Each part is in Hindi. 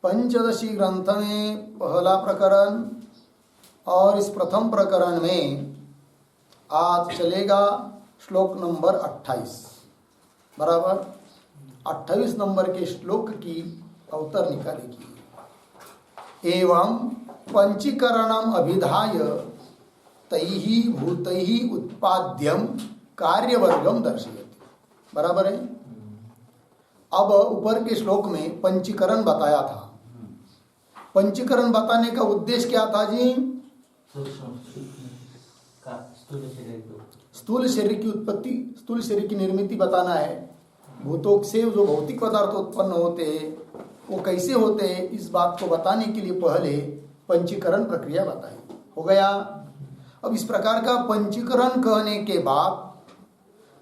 पंचदशी ग्रंथ में पहला प्रकरण और इस प्रथम प्रकरण में आज चलेगा श्लोक नंबर 28 बराबर 28 नंबर के श्लोक की अवतर निकालेगी। एवं पंचीकरणम अभिधाय तैहि भूतैहि उत्पाद्यम कार्यवर्गम दर्शयति। बराबर है। अब ऊपर के श्लोक में पंचीकरण बताया था। पंचीकरण बताने का उद्देश्य क्या था जी? स्थूल शरीर की उत्पत्ति, स्थूल शरीर की निर्मिति बताना है। भूतों से जो भौतिक पदार्थ उत्पन्न होते हैं वो कैसे होते हैं, इस बात को बताने के लिए पहले पंचीकरण प्रक्रिया बताई। हो गया। अब इस प्रकार का पंचीकरण कहने के बाद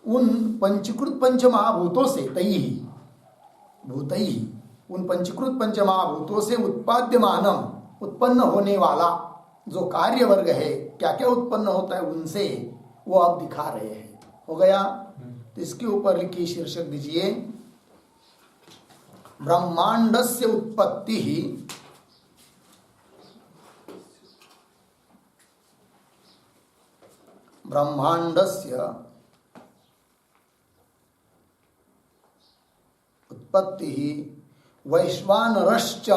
उन पंचीकृत पंच महाभूतों से भूतैहि उन पंचीकृत पंच महाभूतों से उत्पाद्यमानम उत्पन्न होने वाला जो कार्य वर्ग है, क्या क्या उत्पन्न होता है उनसे वो आप दिखा रहे हैं। हो गया। तो इसके ऊपर लिखिए, शीर्षक दीजिए ब्रह्मांडस्य उत्पत्ति ही ब्रह्मांडस्य उत्पत्ति ही वैश्वानरश्च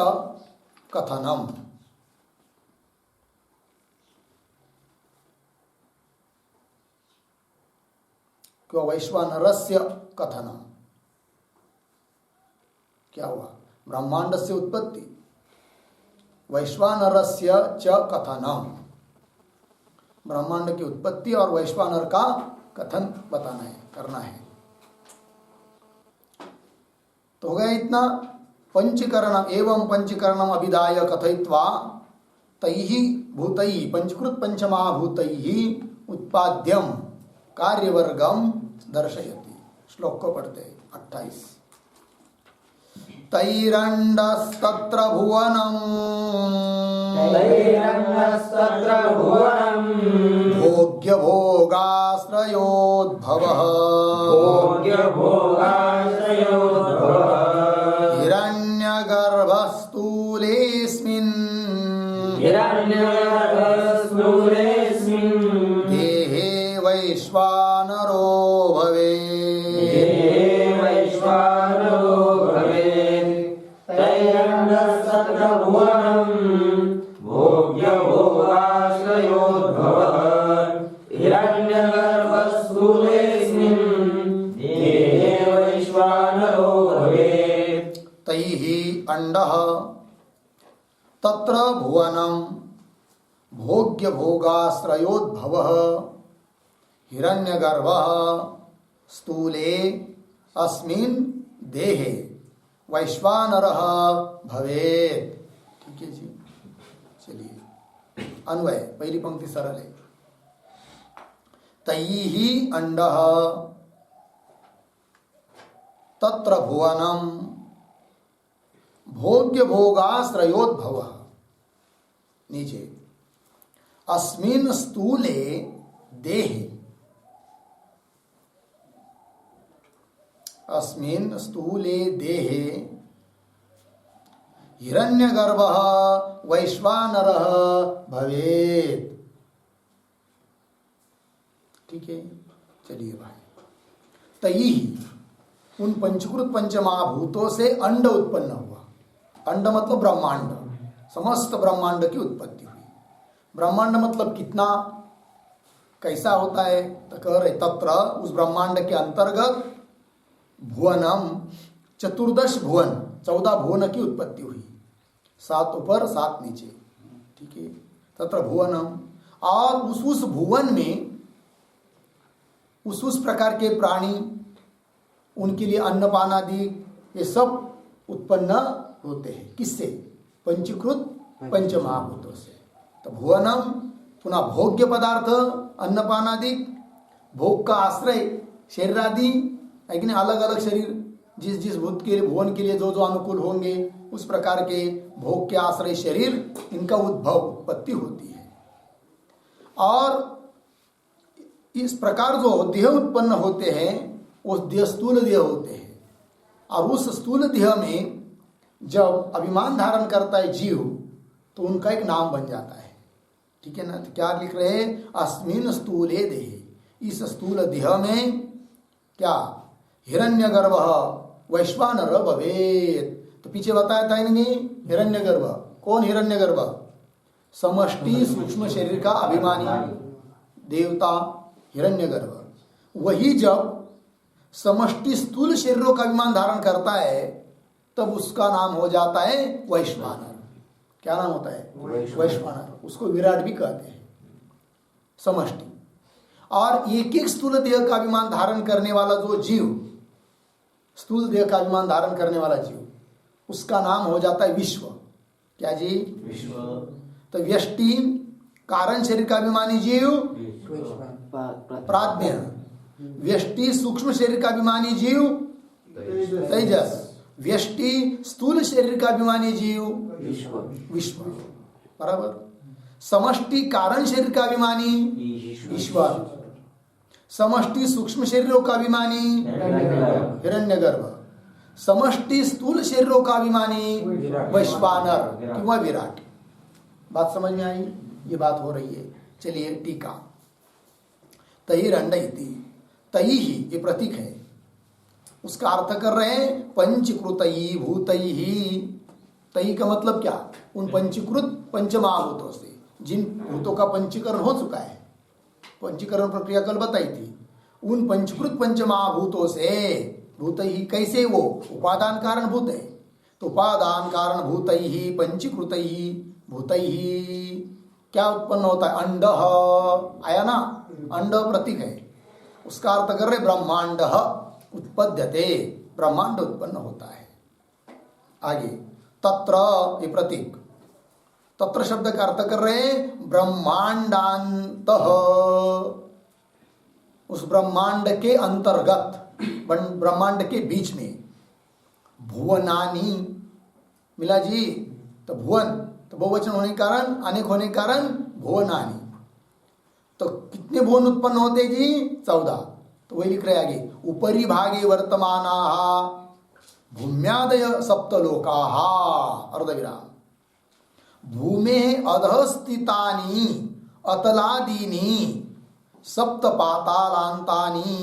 कथनम। क्यों वैश्वानरस्य कथनम? क्या हुआ? ब्रह्मांडस्य उत्पत्ति वैश्वानरस्य च कथनम। ब्रह्मांड की उत्पत्ति और वैश्वानर का कथन बताना है, करना है। तो हो गया इतना। पंचीकरण एवं पंचीकरणम अभिधाय कथयित्वा तैहि भूतैहि पंचकृत पंचमहाभूतैहि उत्पाद्यम कार्यवर्गम दर्शयति। श्लोक को पढ़ते 28। तैरण्डस्तत्र भुवनम् भोग्यभोगाश्रयोद्भवः हिरण्यगर्भस्थूलेऽस्मिन् देहे वैश्वानरो अंडः तत्र भुवनं भोग्यभोगाश्रयोद्भवः हिरण्यगर्भः स्थूले अस्मिन् देहे वैश्वानरः भवेत्। ठीक है जी। चलिए अन्वय, पहली पंक्ति सरल है। तैहि अंडः तत्र भुवनं भोग्य भोगाश्रयोद्भव। नीचे अस्मिन् स्थूले देहे हिरण्यगर्भः वैश्वानरः भवेत्। ठीक है। चलिए भाई, तैहि उन पंचकृत पंचमहाभूतों से अंड उत्पन्न हुआ। अंड मतलब ब्रह्मांड, समस्त ब्रह्मांड की उत्पत्ति हुई। ब्रह्मांड मतलब कितना, कैसा होता है? तो कह रहे तत्र उस ब्रह्मांड के अंतर्गत भुवनम चतुर्दश भुवन 14 भुवन की उत्पत्ति हुई। 7 ऊपर 7 नीचे। ठीक है। तत्र भुवनम, और उस भुवन में उस प्रकार के प्राणी, उनके लिए अन्नपान आदि ये सब उत्पन्न होते हैं। किससे? पंचीकृत पंचमहाभूतों से। तो भुवनम पुनः भोग्य पदार्थ अन्नपान आदि, भोग का आश्रय शरीर आदि है कि नहीं, अलग अलग शरीर जिस जिस भूत के भुवन के लिए जो जो अनुकूल होंगे उस प्रकार के भोग के आश्रय शरीर, इनका उद्भव उत्पत्ति होती है। और इस प्रकार जो देह उत्पन्न होते हैं वो देह स्थूल देह होते हैं। और उस स्थूल देह में जब अभिमान धारण करता है जीव तो उनका एक नाम बन जाता है। ठीक है ना। तो क्या लिख रहे हैं, अस्मिन स्थूले देहे, इस स्थूल देह में क्या हिरण्यगर्भ वैश्वानर भवेत्। तो पीछे बताया था नहीं हिरण्यगर्भ, कौन हिरण्यगर्भ, समष्टि सूक्ष्म शरीर का अभिमानी देवता हिरण्यगर्भ। वही जब समष्टि स्थूल शरीरों का अभिमान धारण करता है तब उसका नाम हो जाता है वैश्वानर। क्या नाम होता है, वैश्वानर। उसको विराट भी कहते हैं, समष्टि। और एक एक स्थूल देह का अभिमान धारण करने वाला जो जीव, स्थूल देह का अभिमान धारण करने वाला जीव, उसका नाम हो जाता है विश्व। क्या जी, विश्व। तो व्यष्टि कारण शरीर का अभिमानी जीव प्राज्ञ, व्यष्टि सूक्ष्म शरीर का अभिमानी जीव तेजस, व्यष्टि स्थूल शरीर का अभिमानी जीव विश्व। बराबर। समष्टि कारण शरीर का अभिमानी ईश्वर, समष्टि सूक्ष्म शरीरों का अभिमानी हिरण्यगर्भ, समष्टि स्थूल शरीरों का अभिमानी वैश्वानर किंवा विराट। बात समझ में आई, ये बात हो रही है। चलिए टीका, तई रंडयति, तई ही ये प्रतीक है, उसका अर्थ कर रहे हैं पंचकृतई भूतई। तई का मतलब क्या, उन पंचीकृत पंचमहाभूतों से, जिन भूतों का पंचीकरण हो चुका है, पंचीकरण प्रक्रिया कल बताई थी, उन पंचीकृत पंचमहाभूतों से। भूत ही कैसे, वो उपादान कारण भूत है, तो उपादान कारण भूत ही पंचीकृत ही भूत ही क्या उत्पन्न होता है, अंड आया ना, अंड प्रतीक है, उसका अर्थ कर रहे ब्रह्मांड उत्पद्यते, ब्रह्मांड उत्पन्न होता है। आगे तत्र ये प्रतीक, तत्र शब्द का अर्थ कर रहे ब्रह्मांडांत, उस ब्रह्मांड के अंतर्गत, ब्रह्मांड के बीच में। भुवनानी मिला जी, तो भुवन तो बहुवचन होने के कारण, अनेक होने के कारण भुवनानी। तो कितने भुवन उत्पन्न होते जी, 14। तो वही लिख रहे आगे, उपरि भागे वर्तमानाः भूम्यादय सप्तलोकाः अर्धविराम, भूमेः अधः स्थितानि अतलादीनि सप्त पातालांतानि,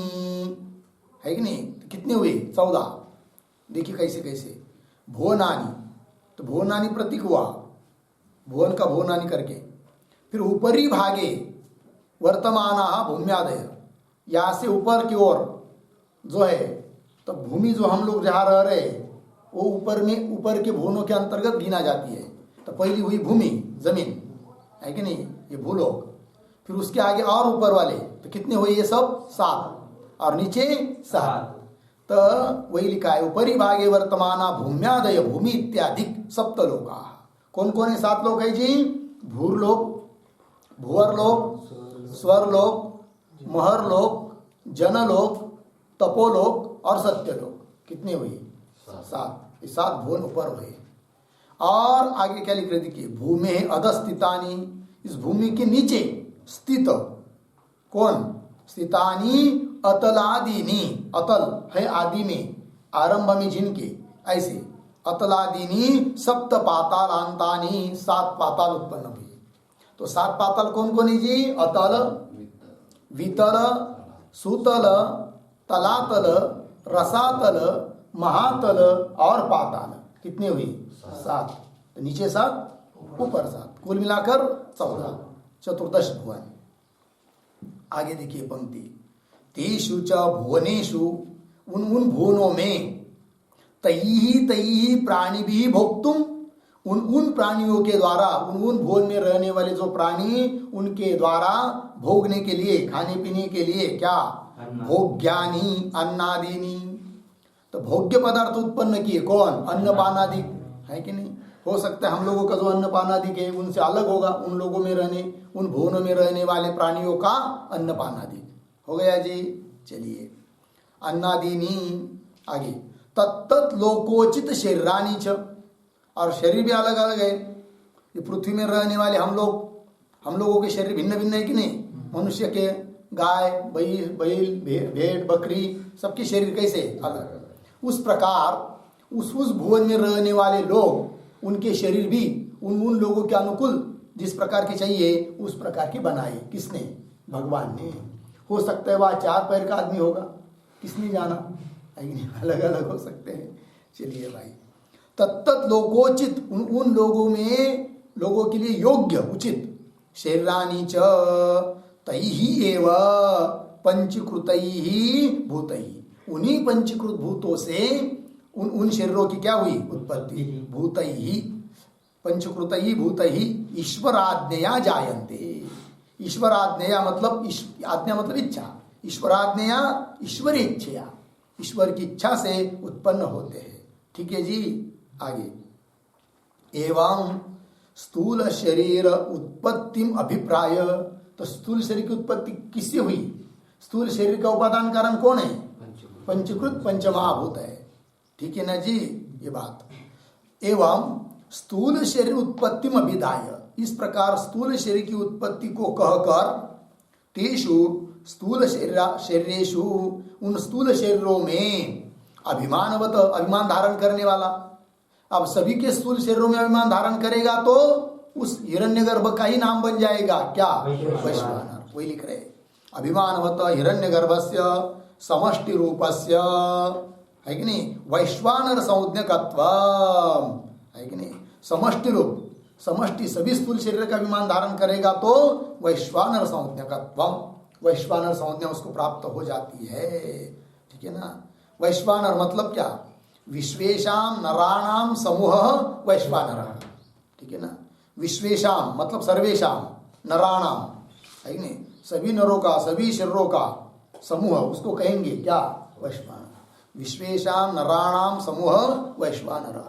है कि नहीं। तो कितने हुए, 14। देखिए कैसे कैसे, भुवनानि, तो भुवनानि प्रतीक हुआ, भुवन का भुवनानि करके। फिर ऊपरी भागे वर्तमाना भूम्यादय, यहाँ से ऊपर की ओर जो है, तो भूमि जो हम लोग जहाँ रह रहे वो ऊपर में, ऊपर के भुवनों के अंतर्गत गिना जाती है। तो पहली हुई भूमि, जमीन, है कि नहीं, ये भूलोक। फिर उसके आगे और ऊपर वाले, तो कितने हुए ये सब, 7, और नीचे 7। तो वही लिखा है, ऊपरी भागे वर्तमाना भूम्यादय भूमि इत्यादि सप्तलोका। कौन कौन है 7 लोक है जी, भूरलोक, भुवरलोक, स्वरलोक, महरलोक, जनलोक, तपोलोक और सत्यलोक। कितने हुई, 7। ये 7 भुवन ऊपर हुए। और आगे क्या लिख रहे, देखिए, भूमि अधस्थितानि, इस भूमि के नीचे स्थित, कौन, स्थितानि अतलादीनी, अतल है आदि में, आरंभ में जिनके, ऐसे अतलादीनी सप्त पातालांतानि, 7 पाताल उत्पन्न हुए। तो 7 पाताल कौन कौन है जी, अतल, वितल, सुतल, तलातल, रसातल, महातल और पाताल। कितने हुई, 7। तो नीचे 7, ऊपर 7, कुल मिलाकर 14, चतुर्दश भुवन। आगे देखिए पंक्ति, तेषु च भुवनेषु, उन भुवनों में, तैहि तैहि प्राणिभिः भोक्तुम, उन प्राणियों के द्वारा, उन भुवन में रहने वाले जो प्राणी, उनके द्वारा भोगने के लिए, खाने पीने के लिए, क्या, भोग्यानि अन्नादीनि। तो भोग्य पदार्थ उत्पन्न किए कौन, अन्नपानादि, है कि नहीं। हो सकता है हम लोगों का जो अन्नपानादि है उनसे अलग होगा, उन लोगों में रहने, उन भुवनों में रहने वाले प्राणियों का अन्नपानादि हो गया जी। चलिए अन्नादीनी, आगे तत्त लोकोचित शरीरानी च, और शरीर भी अलग अलग है। ये पृथ्वी में रहने वाले हम लोगों के शरीर भिन्न भिन्न है कि नहीं। मनुष्य के, गाय, बैल, भेड़, बकरी, सबके शरीर कैसे अलग। उस प्रकार उस भुवन में रहने वाले लोग, उनके शरीर भी उन लोगों के अनुकूल जिस प्रकार के चाहिए उस प्रकार के बनाए। किसने? भगवान ने। हो सकता है वह 4 पैर का आदमी होगा, किसने जाना, अलग अलग हो सकते हैं। चलिए भाई, तत्त लोकोचित, उन लोगों में, लोगों के लिए योग्य उचित, शरीरानी च तैहि एव पंचीकृतैहि भूतैहि, उन्हीं पंचीकृत भूतों से उन शरीरों की क्या हुई? उत्पत्ति। भूतैहि पंचीकृतैहि भूतैहि ईश्वराज्ञया जायन्ते। ईश्वराज्ञया मतलब आज्ञा मतलब इच्छा, ईश्वराज्ञया ईश्वरी इच्छया, ईश्वर की इच्छा से उत्पन्न होते हैं। ठीक है जी, आगे। एवं स्थूल शरीर उत्पत्तिम अभिप्राय, तो स्थूल शरीर की उत्पत्ति किससे हुई? स्थूल शरीर का उपादान कारण कौन है? पंचीकृत पंचमहाभूत है। ठीक है ना जी, ये बात। एवं स्थूल शरीर उत्पत्तिम अभिधाय, इस प्रकार स्थूल शरीर की उत्पत्ति को कहकर, तेषु स्थूल शरीरेषु, उन स्थूल शरीरों में, अभिमानवत, अभिमान धारण करने वाला। अब सभी के स्थूल शरीरों में अभिमान धारण करेगा तो उस हिरण्यगर्भ का ही नाम बन जाएगा क्या? वैश्वानर। वही लिख रहे, अभिमानवत हिरण्यगर्भस्य समष्टि रूपस्य, है कि नहीं, वैश्वानर संज्ञकत्व, है कि नहीं, समष्टि रूप, समष्टि सभी स्थूल शरीर का अभिमान धारण करेगा तो वैश्वानर संज्ञकत्व, वैश्वानर संज्ञा उसको प्राप्त हो जाती है। ठीक है ना। वैश्वानर मतलब क्या? विश्वेशाम नराणाम समूह वैश्वानर। ठीक है ना। विश्वेशाम मतलब सर्वेशाम, नराणाम, है कि नहीं, सभी नरों का, सभी शरीरों का समूह, उसको कहेंगे क्या? वैश्वानर। विश्वेशाम नराणाम समूह वैश्वानर।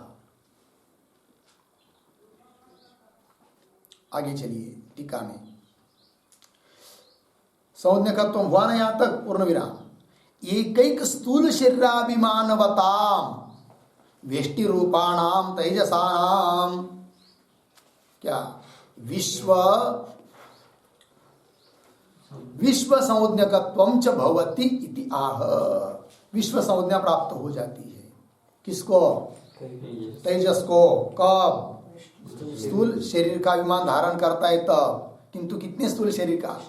आगे चलिए टीका में, संज्ञकत्व हुआ ना यहां तक, पूर्ण विराम। एकैक स्थूल शरीराभिमानवताम वेष्टि रूपाणाम तेजसानाम क्या विश्व संज्ञकत्वम च भवति इति आह, विश्व संज्ञा प्राप्त हो जाती है। किसको? तेजस को। कब? स्थूल शरीर का अभिमान धारण करता है तब। किंतु कितने स्थूल शरीर का?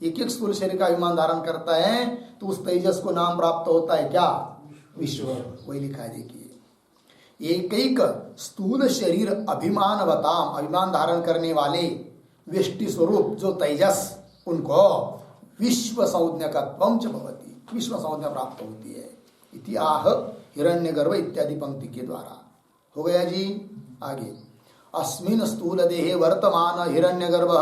एक स्थूल शरीर का अभिमान धारण करता है तो उस तेजस को नाम प्राप्त होता है क्या? विश्व। वही लिखा है, देखिए, एक स्थूल शरीर अभिमानवताम, अभिमान धारण करने वाले, व्यष्टि स्वरूप जो तेजस, उनको विश्व संज्ञकत्वम च भवति, विश्व संज्ञा प्राप्त होती है। इति आह हिरण्यगर्भ इत्यादि पंक्ति के द्वारा। हो गया जी। आगे, अस्मिन स्थूल देहे वर्तमान हिरण्यगर्भ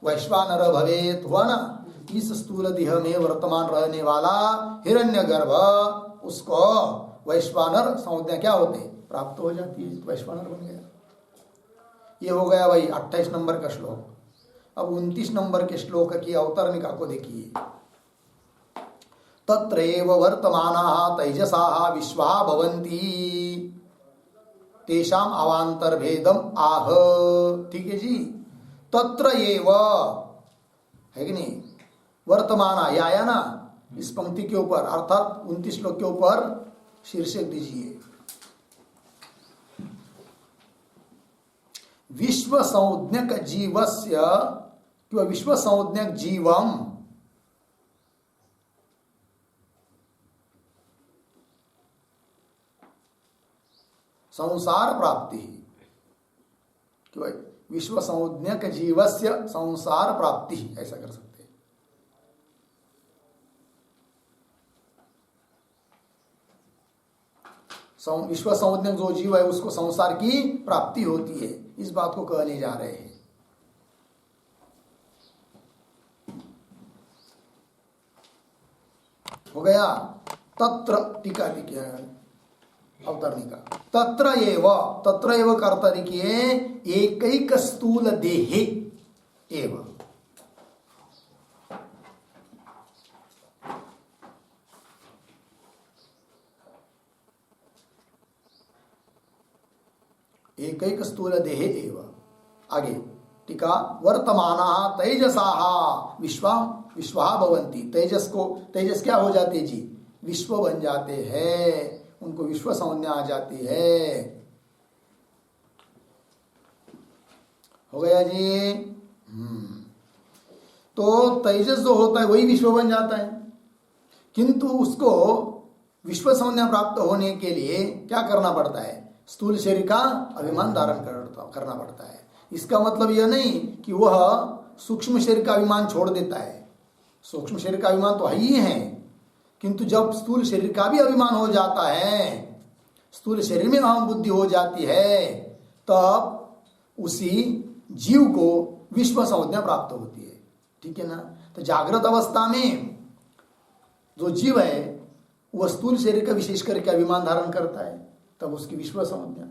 वैश्वानर भवेत, हुआ ना। इस स्थूल देह में वर्तमान रहने वाला हिरण्यगर्भ, उसको वैश्वानर संज्ञा क्या होते? प्राप्त हो जाती है, वैश्वानर बन गया। ये हो गया भाई 28 नंबर का श्लोक। अब 29 नंबर के श्लोक की अवतरणिका को देखिए। तत्रैव वर्तमानाः तैजसाः विश्वा भवन्ति तेषाम अवांतर भेदम आह। ठीक है जी। तत्र एव, है कि नहीं, वर्तमान आया ना इस पंक्ति के ऊपर, अर्थात 29 श्लोक के ऊपर शीर्षक दीजिए, विश्व संज्ञक जीवस्य, क्यों विश्व संज्ञक जीवम, संसार प्राप्ति, क्यों विश्व संज्ञक जीवस्य संसार प्राप्ति, ऐसा कर सकते हैं। विश्व संज्ञक जो जीव है उसको संसार की प्राप्ति होती है, इस बात को कहने जा रहे हैं। हो गया। तत्र टीका लिखिए, अवतरणिका। तत्र एव कर्ता लिखिए, एकैक स्थूल देहे एव, एकैक स्थूल देहे एव। आगे टीका, वर्तमाना तेजसाः विश्वा भवन्ति, तेजस क्या हो जाती है जी? विश्व बन जाते हैं, उनको विश्व संज्ञा आ जाती है। हो गया जी। तो तेजस जो होता है वही विश्व बन जाता है, किंतु उसको विश्व संज्ञा प्राप्त होने के लिए क्या करना पड़ता है? स्थूल शरीर का अभिमान धारण करना पड़ता है। इसका मतलब यह नहीं कि वह सूक्ष्म शरीर का अभिमान छोड़ देता है। सूक्ष्म शरीर का अभिमान तो है ही है, किंतु जब स्थूल शरीर का भी अभिमान हो जाता है, स्थूल शरीर में अहम बुद्धि हो जाती है, तब उसी जीव को विश्व संज्ञा प्राप्त होती है। ठीक है ना? तो जागृत अवस्था में जो जीव है वह स्थूल शरीर का विशेष करके अभिमान धारण करता है, तब उसकी विश्व संज्ञा।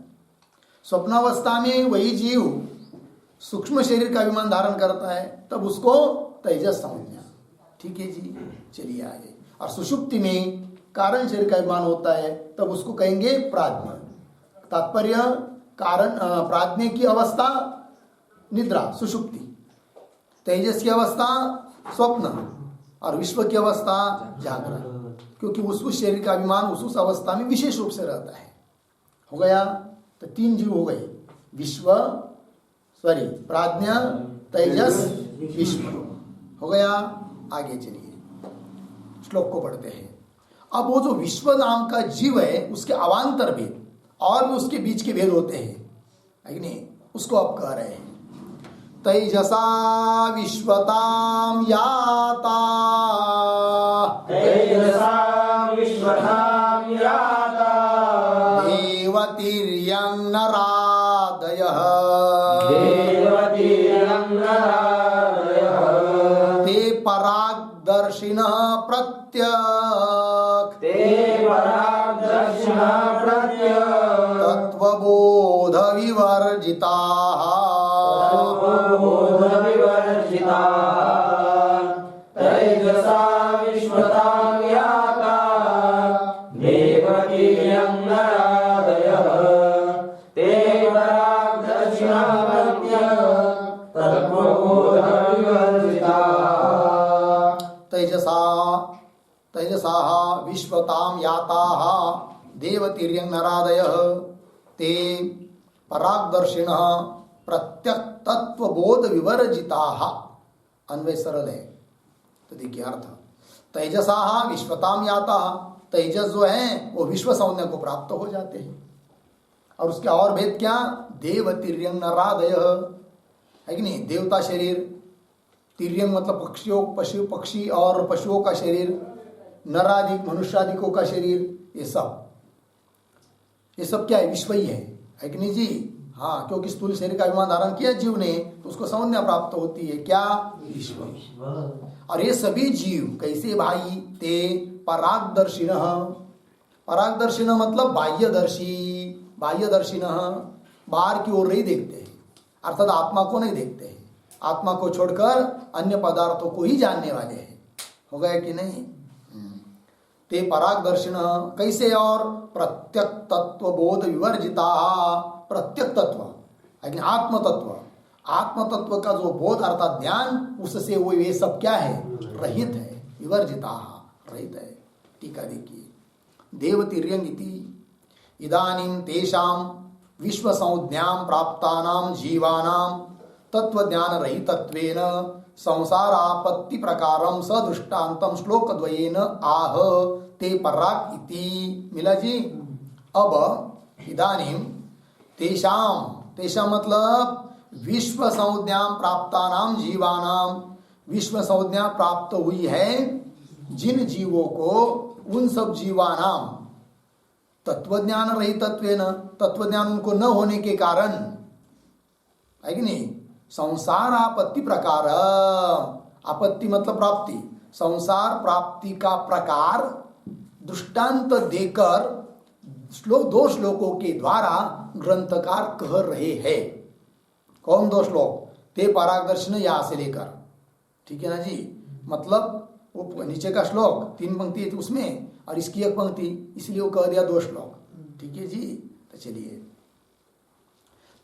स्वप्नावस्था में वही जीव सूक्ष्म शरीर का अभिमान धारण करता है, तब उसको तेजस संज्ञा। ठीक है जी, चलिए आगे। और सुषुप्ति में कारण शरीर का अभिमान होता है, तब उसको कहेंगे प्राज्ञ। तात्पर्य कारण प्राज्ञ की अवस्था निद्रा सुषुप्ति, तेजस की अवस्था स्वप्न, और विश्व की अवस्था जागरण, क्योंकि उस शरीर का अभिमान उस अवस्था में विशेष रूप से रहता है। हो गया? तो तीन जीव हो गए, प्राज्ञ, तेजस, विश्व। हो गया? आगे चलिए श्लोक को पढ़ते हैं। अब वो जो विश्व नाम का जीव है उसके अवान्तर भेद और भी उसके बीच के भेद होते हैं, है कि नहीं? उसको आप कह रहे हैं। तेजसा विश्वताम याता, तेजसा विश्वताम याता, देवतीर्यं नरादयः, देवतीर्यं नरादयः, ते परागदर्शिनः प्रत्यक्, ते परागदर्शिनः प्रत्यक्, तत्त्वबोध विवर्जिताः, तत्त्वबोध विवर्जिताः। तेजसा विश्वतां याता, देवतीर्यं नरादयः, ते परागदर्शिनः प्रत्यक्, तत्त्वबोध विवर्जिताः। तेजसा विश्वतां याताः देवतीर्यं नरादयः, ते परागदर्शिनः प्रत्यक् तत्वबोध विवर्जिताः। अन्वय सरल है, तो देखिए अर्थ। तेजसा विश्वताम याता, तेजस जो है वो विश्व संज्ञा को प्राप्त हो जाते हैं। और उसके और भेद क्या? देवतीर्यं नरादयः, है कि नहीं? देवता शरीर, तीर्यं मतलब पक्षियों पक्षी और पशुओं का शरीर, नरादि मनुष्यादिकों का शरीर, ये सब क्या है? विश्व ही है कि नहीं जी? हाँ, क्योंकि स्थूल शरीर का अभिमान धारण किया जीव ने, तो उसको संज्ञा प्राप्त होती है क्या? विश्व। और ये सभी जीव कैसे भाई? ते परागदर्शिनः, परागदर्शिनः मतलब बाह्यदर्शी, बाह्यदर्शिनः बाहर की ओर नहीं देखते हैं, अर्थात आत्मा को नहीं देखते हैं, आत्मा को छोड़कर अन्य पदार्थों को ही जानने वाले हैं। हो गया कि नहीं? ते परागदर्शिनः कैसे? और प्रत्यक तत्व बोध विवर्जिता, प्रत्यक तत्व आत्म तत्व, आत्म तत्व का जो बोध अर्थात ज्ञान, उससे वो ये सब क्या है? रहित है। विवर्जिता रहित है। टीका देखिए। देवतीर्यं इति इदानीं तेषां विश्व संज्ञां प्राप्तानां जीवानां तत्वज्ञान रहितत्वेन संसारापत्ति प्रकारं सदृष्टान्तं श्लोकद्वयेन आह ते पराग इति। मिला जी? अब इदानीं तेषां मतलब विश्व संज्ञां प्राप्तानां जीवानां, विश्व संज्ञा प्राप्त हुई है जिन जीवों को, उन सब जीवानां तत्वज्ञान रहितत्वेन, तत्वज्ञान उनको न होने के कारण, है कि नहीं? संसार आपत्ति प्रकार, आपत्ति मतलब प्राप्ति, संसार प्राप्ति का प्रकार दृष्टांत देकर दो श्लोकों के द्वारा ग्रंथकार कह रहे हैं। कौन दो श्लोक? ते परागदर्शन यहाँ से लेकर, ठीक है ना जी? मतलब वो नीचे का श्लोक 3 पंक्ति है उसमें, और इसकी 1 पंक्ति, इसलिए वो कह दिया 2 श्लोक। ठीक है जी? तो चलिए,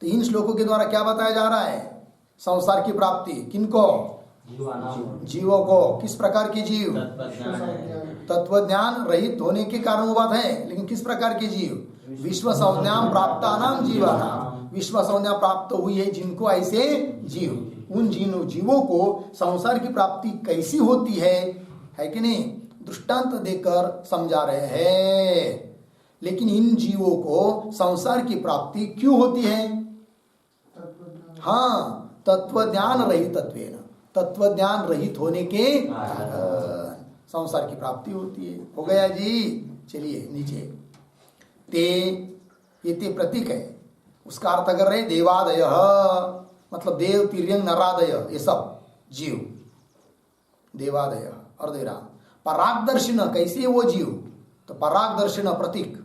तो इन श्लोकों के द्वारा क्या बताया जा रहा है? संसार की प्राप्ति किनको? जीवों को। किस प्रकार की जीव? तत्व ज्ञान रहित होने के कारण वो बात है, लेकिन किस प्रकार के जीव? विश्व संज्ञा प्राप्तानाम जीवानाम, विश्व संज्ञा प्राप्त हुई है जिनको ऐसे जीव, उन जीवों को संसार की प्राप्ति कैसी होती है कि नहीं, दृष्टांत देकर समझा रहे हैं। लेकिन इन जीवों को संसार की प्राप्ति क्यों होती है? हाँ, तत्व ज्ञान रहित तत्व ज्ञान रहित होने के कारण संसार की प्राप्ति होती है। हो गया जी। चलिए नीचे, ते, ये ते प्रतीक है, उसका अर्थ कर रहे देवादय, मतलब देव, तिर्यंग, नरादय, ये सब जीव, देवादय अर्धविराम। परागदर्शिन, कैसे वो जीव? तो परागदर्शिन प्रतीक,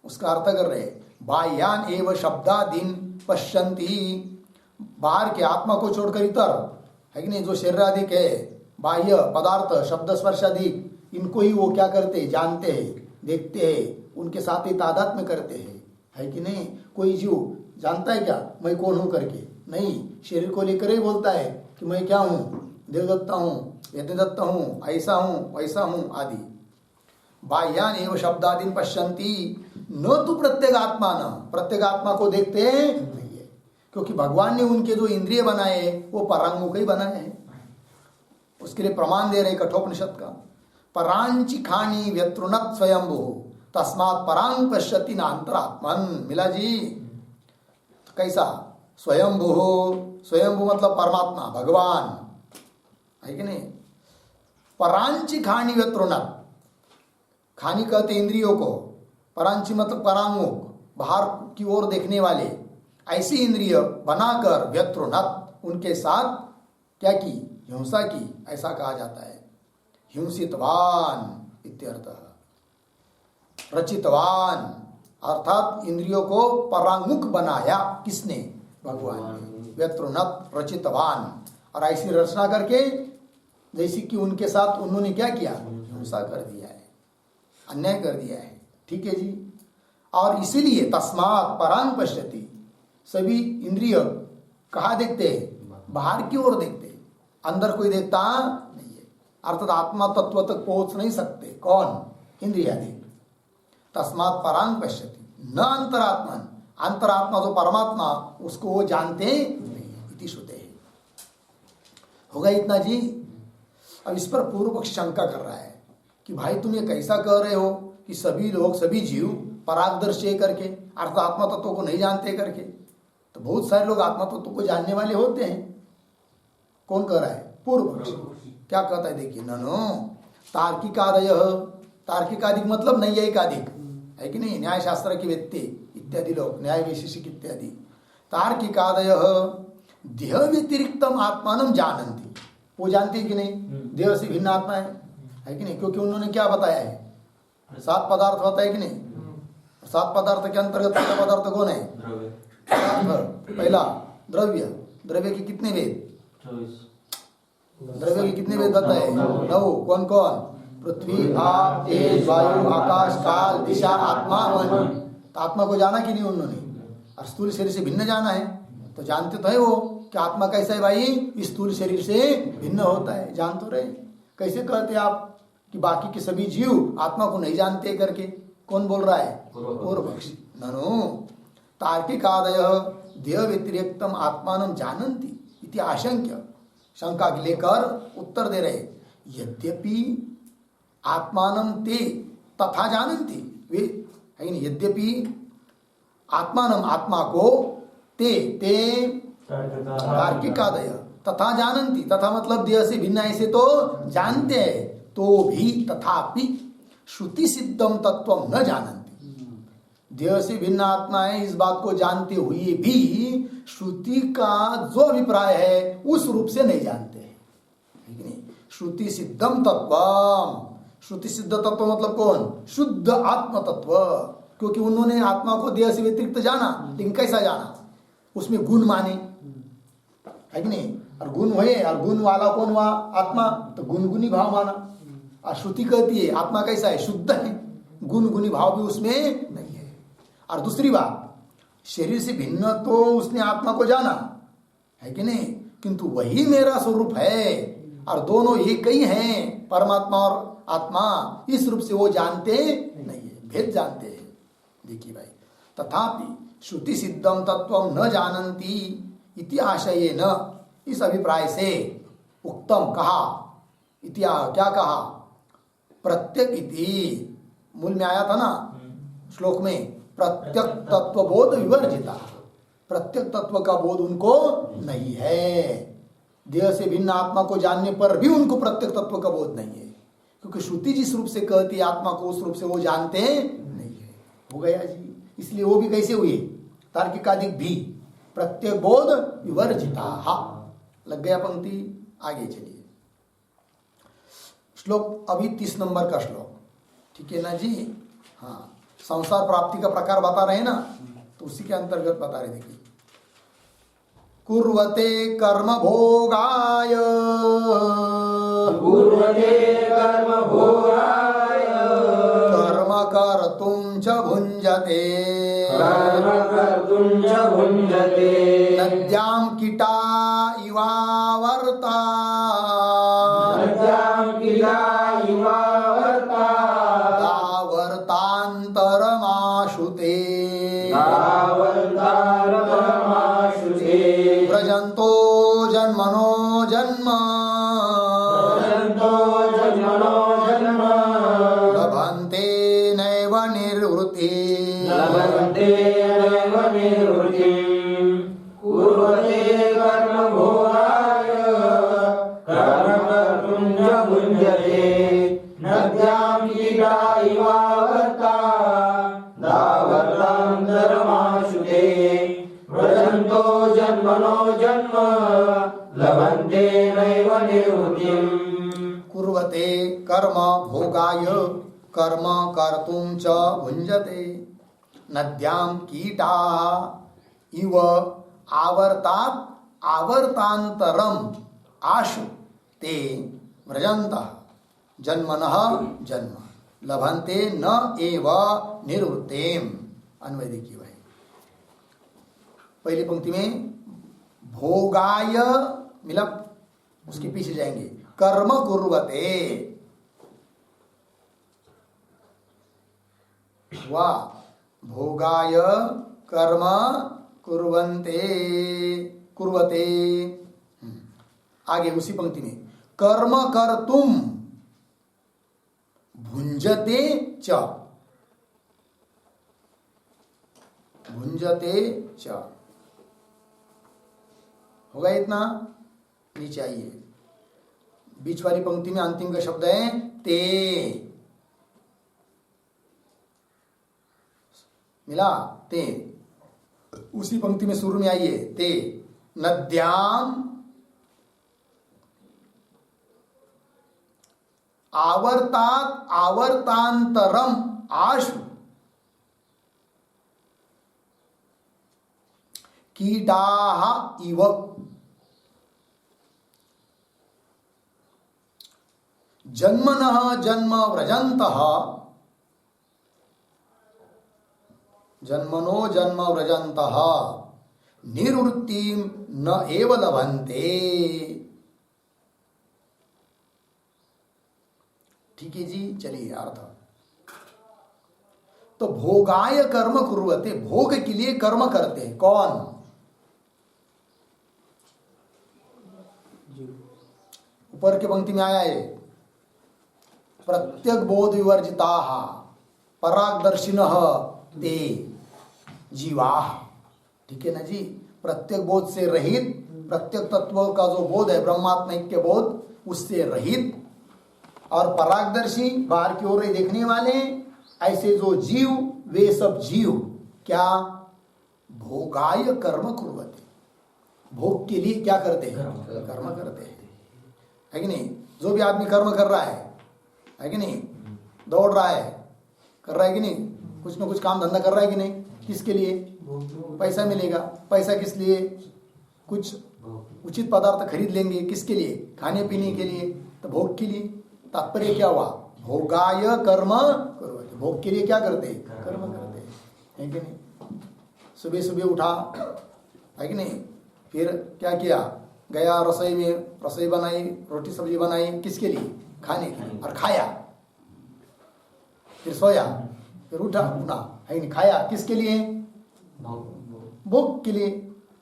उसका अर्थ कर रहे बाह्यान एव शब्दादीन पश्यन्ति, बाहर के आत्मा को छोड़कर इतर है कि नहीं, जो शरीर अधिक है, बाह्य पदार्थ, शब्द स्पर्श अधिक, इनको ही वो क्या करते, जानते हैं, देखते हैं, उनके साथ ही तादात्म्य करते हैं, है कि नहीं। कोई जीव जानता है क्या मैं कौन हूं करके? नहीं, शरीर को लेकर ही बोलता है कि मैं क्या हूं, देवदत्ता हूं, यज्ञदत्ता हूं, ऐसा हूं, वैसा हूं आदि। बाह्यान एव शब्दादीन पश्यन्ति, न तो प्रत्येगात्मा को देखते नहीं है, क्योंकि भगवान ने उनके जो इंद्रिय बनाए वो परांगमुख ही बनाए हैं। उसके लिए प्रमाण दे रहे कठोपनिषद का, परांची खानी व्यत्रुनत स्वयंभू तस्मात् परांग पश्यति नान्तरात्मन। मिला जी? तो कैसा स्वयंभू? स्वयंभू मतलब परमात्मा, भगवान, है कि नहीं। परांची खानी व्यत्रुनत, खानी कहते इंद्रियों को, परांची मतलब परांगमुख, बाहर की ओर देखने वाले, ऐसी इंद्रिय बनाकर व्यत्रुनत, उनके साथ क्या की, हिंसा की, ऐसा कहा जाता है। हिंसितवान इत्यर्थः, रचितवान अर्थात इंद्रियों को परांगमुख बनाया, किसने? भगवान ने। व्यत्रुनत, रचितवान, और ऐसी रचना करके जैसे कि उनके साथ उन्होंने क्या किया, हिंसा कर दिया है, अन्याय कर दिया है। ठीक है जी। और इसीलिए तस्मात् परांग पश्यति, सभी इंद्रिय कहाँ देखते हैं? बाहर की ओर देखते हैं, अंदर कोई देखता नहीं है, अर्थात आत्मा तत्व तक पहुंच नहीं सकते। कौन? इंद्रियादि। तस्मात् परांग पश्यति न अंतरात्मन, अंतरात्मा जो परमात्मा, उसको वो जानते नहीं। इति श्रुते है। होगा इतना जी। अब इस पर पूर्व पक्ष शंका कर रहा है कि भाई तुम ये कैसा कह रहे हो कि सभी लोग, सभी जीव परागदर्शी करके, अर्थात आत्मा तत्व को नहीं जानते करके। तो बहुत सारे लोग आत्मा तत्व को जानने वाले होते हैं। कौन कह रहा है? पूर्व पक्ष। क्या कहता है देखिए, ननो तार्किकादय, तार्किकादिक मतलब नैयायिकादिक, है कि नहीं, न्याय शास्त्र के व्यक्ति इत्यादि लोग, न्याय वैशेषिक इत्यादि। तार्किकादय देह व्यतिरिक्तम आत्मानं जानन्ति, वो जानते हैं कि नहीं देह से भिन्न आत्मा है कि नहीं, क्योंकि उन्होंने क्या बताया है, 7 पदार्थ होता है कि नहीं। 7 पदार्थ के अंतर्गत पहला पदार्थ कौन है? पहला द्रव्य। द्रव्य के कितने वेद? द्रव्य के कितने वेद बताए? 9। कौन कौन? पृथ्वी, आप, तेज, वायु, आकाश, काल, दिशा, आत्मा, मन। तो आत्मा को जाना कि नहीं उन्होंने? और स्थूल शरीर से भिन्न जाना है, तो जानते तो है वो कि आत्मा कैसा है भाई, इस स्थूल शरीर से भिन्न होता है, जान तो रहे। कैसे कहते आप कि बाकी के सभी जीव आत्मा को नहीं जानते करके? कौन बोल रहा है? पूर्व पक्षी। ननु तार्किकादय देह व्यतिरिक्तम आत्मानं जानन्ति इति आशंक्य, शंका लेकर उत्तर दे रहे, यद्यपि आत्मानं ते तथा जानन्ति, वे है नहीं, यद्यपि आत्मानं आत्मा को ते तार्किकादय तथा जानन्ति, तथा मतलब देह से भिन्न ऐसे तो जानते हैं, तो भी तथापि श्रुति सिद्धम तत्वम न जानन्ति, देह से भिन्न आत्मा है इस बात को जानते हुए भी श्रुति का जो अभिप्राय है उस रूप से नहीं जानते हैं, ठीक नहीं। श्रुति सिद्धम तत्वम, श्रुति सिद्ध तत्व मतलब कौन? शुद्ध आत्म तत्व, क्योंकि उन्होंने आत्मा को देह से व्यतिरिक्त जाना, लेकिन कैसा जाना? उसमें गुण माने, है कि नहीं, और गुण हुए, और गुण वाला कौन हुआ? आत्मा, तो गुणगुणी भाव माना। और श्रुति कहती है आत्मा कैसा है? शुद्ध है, गुणगुणी भाव भी उसमें नहीं है। और दूसरी बात, शरीर से भिन्न तो उसने आत्मा को जाना, है कि नहीं, किंतु वही मेरा स्वरूप है, और दोनों एक ही हैं, परमात्मा और आत्मा, इस रूप से वो जानते नहीं है, भेद जानते हैं। देखिए भाई, तथापि श्रुति सिद्धम तत्वम न जानन्ति इति आशये न, इस अभिप्राय से उक्तम कहा, क्या कहा, प्रत्यक इति, मूल में आया था ना श्लोक में, प्रत्यक तत्व बोध विवर्जिता, प्रत्यक तत्व का बोध उनको नहीं है। देह से भिन्न आत्मा को जानने पर भी उनको प्रत्यक तत्व का बोध नहीं है, क्योंकि श्रुति जिस रूप से कहती है आत्मा को, उस रूप से वो जानते नहीं है। हो गया जी। इसलिए वो भी कैसे हुए, तार्किकादिक भी, प्रत्यक बोध विवर्जिता। लग गया पंक्ति, आगे चलिए। श्लोक अभी 30 नंबर का श्लोक, ठीक है ना जी। हाँ, संसार प्राप्ति का प्रकार बता रहे हैं ना, तो उसी के अंतर्गत बता रहे। देखिए, कुर्वते कर्म भोगाय, कुर्वते कर्म भोगाय, कर्म कर्तुं च भुञ्जते, कर्म कर्तुं च भुञ्जते, नद्यां कीटा इवावर्ता, नद्यां कीटा इवावर्ता, तावर्तान्तरमाशुते, तावर्तान्तरमाशुते, व्रजन्तो जन्मनो जन्म, व्रजन्तो जन्मनो जन्म, लभन्ते नैव निर्वृति, लभन्ते नैव निर्वृतिम्। कुर्वते कर्म भोगाय, कर्म कर्तुं च भुञ्जते, नद्यां कीटा इवावर्ता, तावर्तान्तरमाशुते, व्रजन्तो जन्मनो जन्म, लभन्ते नैव निर्वृतिम्। कुर्वते कर्म भोगाय, कर्म कर्तुं च भुञ्जते, नद्यां कीटा इव आवर्तात् आवर्तान्तरम् आशु ते व्रजन्तः जन्मनः जन्म, लभन्ते न एव निर्वृत्तिम्। अन्वय देखिए भाई, पहली पंक्ति में भोगाय मिला, उसके पीछे जाएंगे, कर्म कुर्वते, वाह, भोगाय कर्म कुर्वन्ते, कुर्वते। आगे उसी पंक्ति में कर्म कर्तुम भुंजते च, भुंजते च, होगा इतना। नीचे आइए, बीच वाली पंक्ति में अंतिम का शब्द है ते, मिला ते। उसी पंक्ति में शुरू में आइए, ते नद्याम आवर्तात् आवर्तांतरम आशु कीटाः इव, जन्मनः जन्म व्रजन्तः, जन्मनो जन्म व्रजन्तः निर्वृत्तिं न एव लभन्ते। ठीक है जी, चलिए अर्थ। तो भोगाय कर्म कुर्वते, भोग के लिए कर्म करते हैं कौन? ऊपर की पंक्ति में आया है, प्रत्यक बोध विवर्जिता परागदर्शिनः ते जीवाः। ठीक है ना जी, प्रत्यक बोध से रहित, प्रत्यक तत्व का जो बोध है ब्रह्मात्मैक्य बोध, उससे रहित और परागदर्शी, बाहर की ओर देखने वाले, ऐसे जो जीव, वे सब जीव क्या भोगाय कर्म कुर्वते, भोग के लिए क्या करते हैं? कर्म करते हैं, है कि नहीं? जो भी आदमी कर्म कर रहा है कि नहीं, दौड़ रहा है, कर रहा है कि नहीं, कुछ ना कुछ काम धंधा कर रहा है कि नहीं, किसके लिए? पैसा मिलेगा। पैसा किस लिए? कुछ उचित पदार्थ खरीद लेंगे, किसके लिए? खाने पीने के लिए, तो भोग के लिए। तात्पर्य क्या हुआ? भोगाय कर्म कुर्वते, भोग के लिए क्या करते हैं? कर्म करते हैं, है कि नहीं? सुबह सुबह उठा, है कि नहीं, फिर क्या किया? गया रसोई बनाई, रोटी सब्जी बनाई, किसके लिए? खाने के लिए, और खाया, फिर सोया, फिर उठा पुनः, है नहीं, खाया किसके लिए? भोग के लिए,